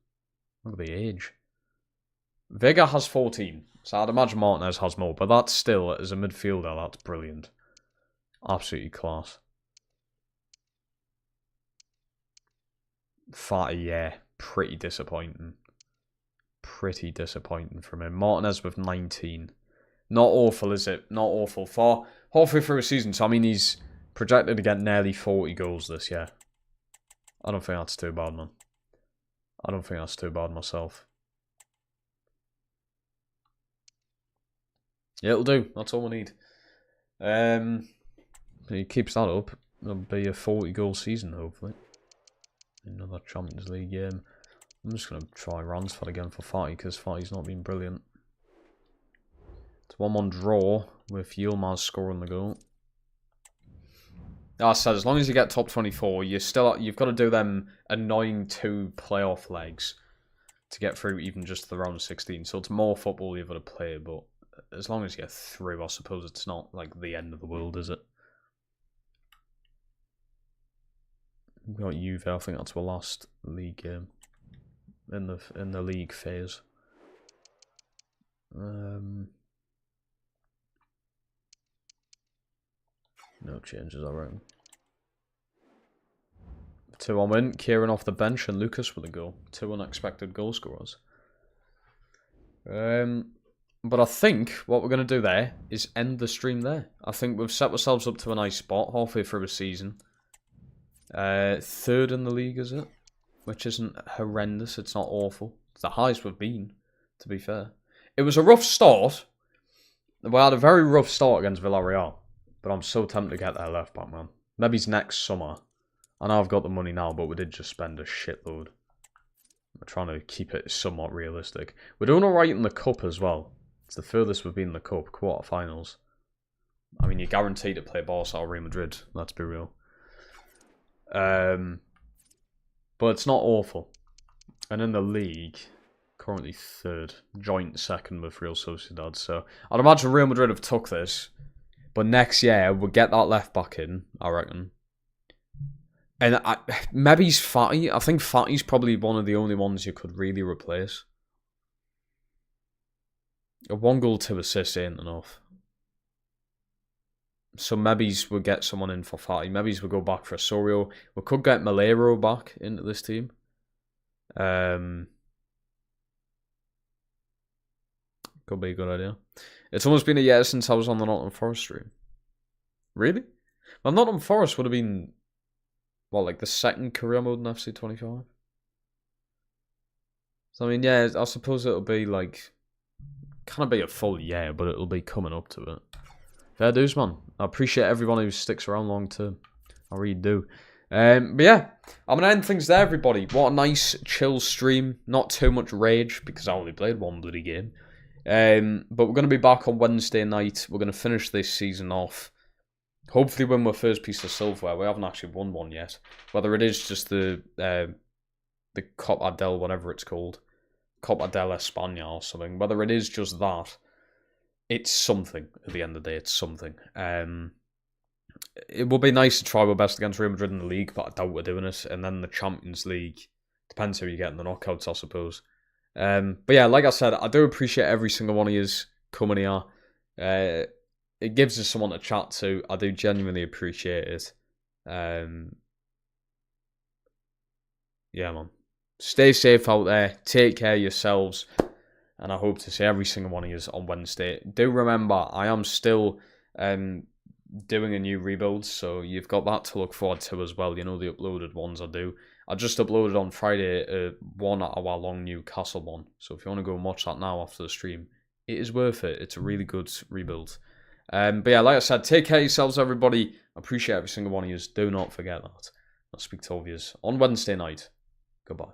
Look at the age. Vega has 14. So I'd imagine Martinez has more. But that's still, as a midfielder, that's brilliant. Absolutely class. Fatty, yeah. Pretty disappointing. Pretty disappointing from him. Martinez with 19. Not awful, is it? Not awful. For halfway through a season, so I mean he's projected to get nearly 40 goals this year. I don't think that's too bad, man. I don't think that's too bad myself. Yeah, it'll do. That's all we need. He keeps that up. It'll be a 40-goal season, hopefully. Another Champions League game. I'm just going to try Ransford again for Fatty, because Fatty's not been brilliant. It's 1-1 draw, with Yilmaz scoring the goal. Like I said, as long as you get top 24, you've got to do them annoying 2 playoff legs to get through even just the round of 16. So it's more football you've got to play, but as long as you get through, I suppose it's not like the end of the world, is it? We've got Juve, I think that's our last league game in the league phase. No changes, I reckon. 2-1 win, Kieran off the bench and Lucas with a goal. 2 unexpected goal scorers. But I think what we're going to do there is end the stream there. I think we've set ourselves up to a nice spot halfway through the season. 3rd in the league, is it? Which isn't horrendous. It's not awful. It's the highest we've been, to be fair. It was a rough start. We had a very rough start against Villarreal. But I'm so tempted to get their left back, man. Maybe it's next summer. I know I've got the money now, but we did just spend a shitload. We're trying to keep it somewhat realistic. We're doing alright in the cup as well. It's the furthest we've been in the cup, quarterfinals. I mean, you're guaranteed to play Barca or Real Madrid, let's be real. But it's not awful. And in the league, currently 3rd, joint 2nd with Real Sociedad. So I'd imagine Real Madrid have took this. But next year, we'll get that left back in, I reckon. And maybe he's Fatty. I think Fatty's probably one of the only ones you could really replace. A 1 goal, 2 assists ain't enough. So maybe we'll get someone in for Fatty. Maybe we'll go back for Osorio. We could get Malero back into this team. Could be a good idea. It's almost been a year since I was on the Nottingham Forest stream. Really? Well, Nottingham Forest would have been, what, like the 2nd career mode in FC 25? So, I mean, yeah, I suppose it'll be like, can't be a full year, but it'll be coming up to it. Fair dues, man. I appreciate everyone who sticks around long term. I really do. But yeah, I'm going to end things there, everybody. What a nice, chill stream. Not too much rage, because I only played 1 bloody game. But we're going to be back on Wednesday night. We're going to finish this season off. Hopefully win my first piece of silverware. We haven't actually won one yet. Whether it is just the Copa del, whatever it's called. Copa del España or something. Whether it is just that, it's something. At the end of the day, it's something. It would be nice to try our best against Real Madrid in the league, but I doubt we're doing it. And then the Champions League. Depends who you get in the knockouts, I suppose. But yeah, like I said, I do appreciate every single one of you coming here. It gives us someone to chat to. I do genuinely appreciate it. Yeah, man. Stay safe out there. Take care of yourselves. And I hope to see every single one of you on Wednesday. Do remember, I am still doing a new rebuild, so you've got that to look forward to as well. You know, the uploaded ones I do. I just uploaded on Friday a 1 hour long Newcastle one. So if you want to go and watch that now after the stream, it is worth it. It's a really good rebuild. But yeah, like I said, take care of yourselves, everybody. I appreciate every single one of you. Do not forget that. I'll speak to all of you on Wednesday night. Goodbye.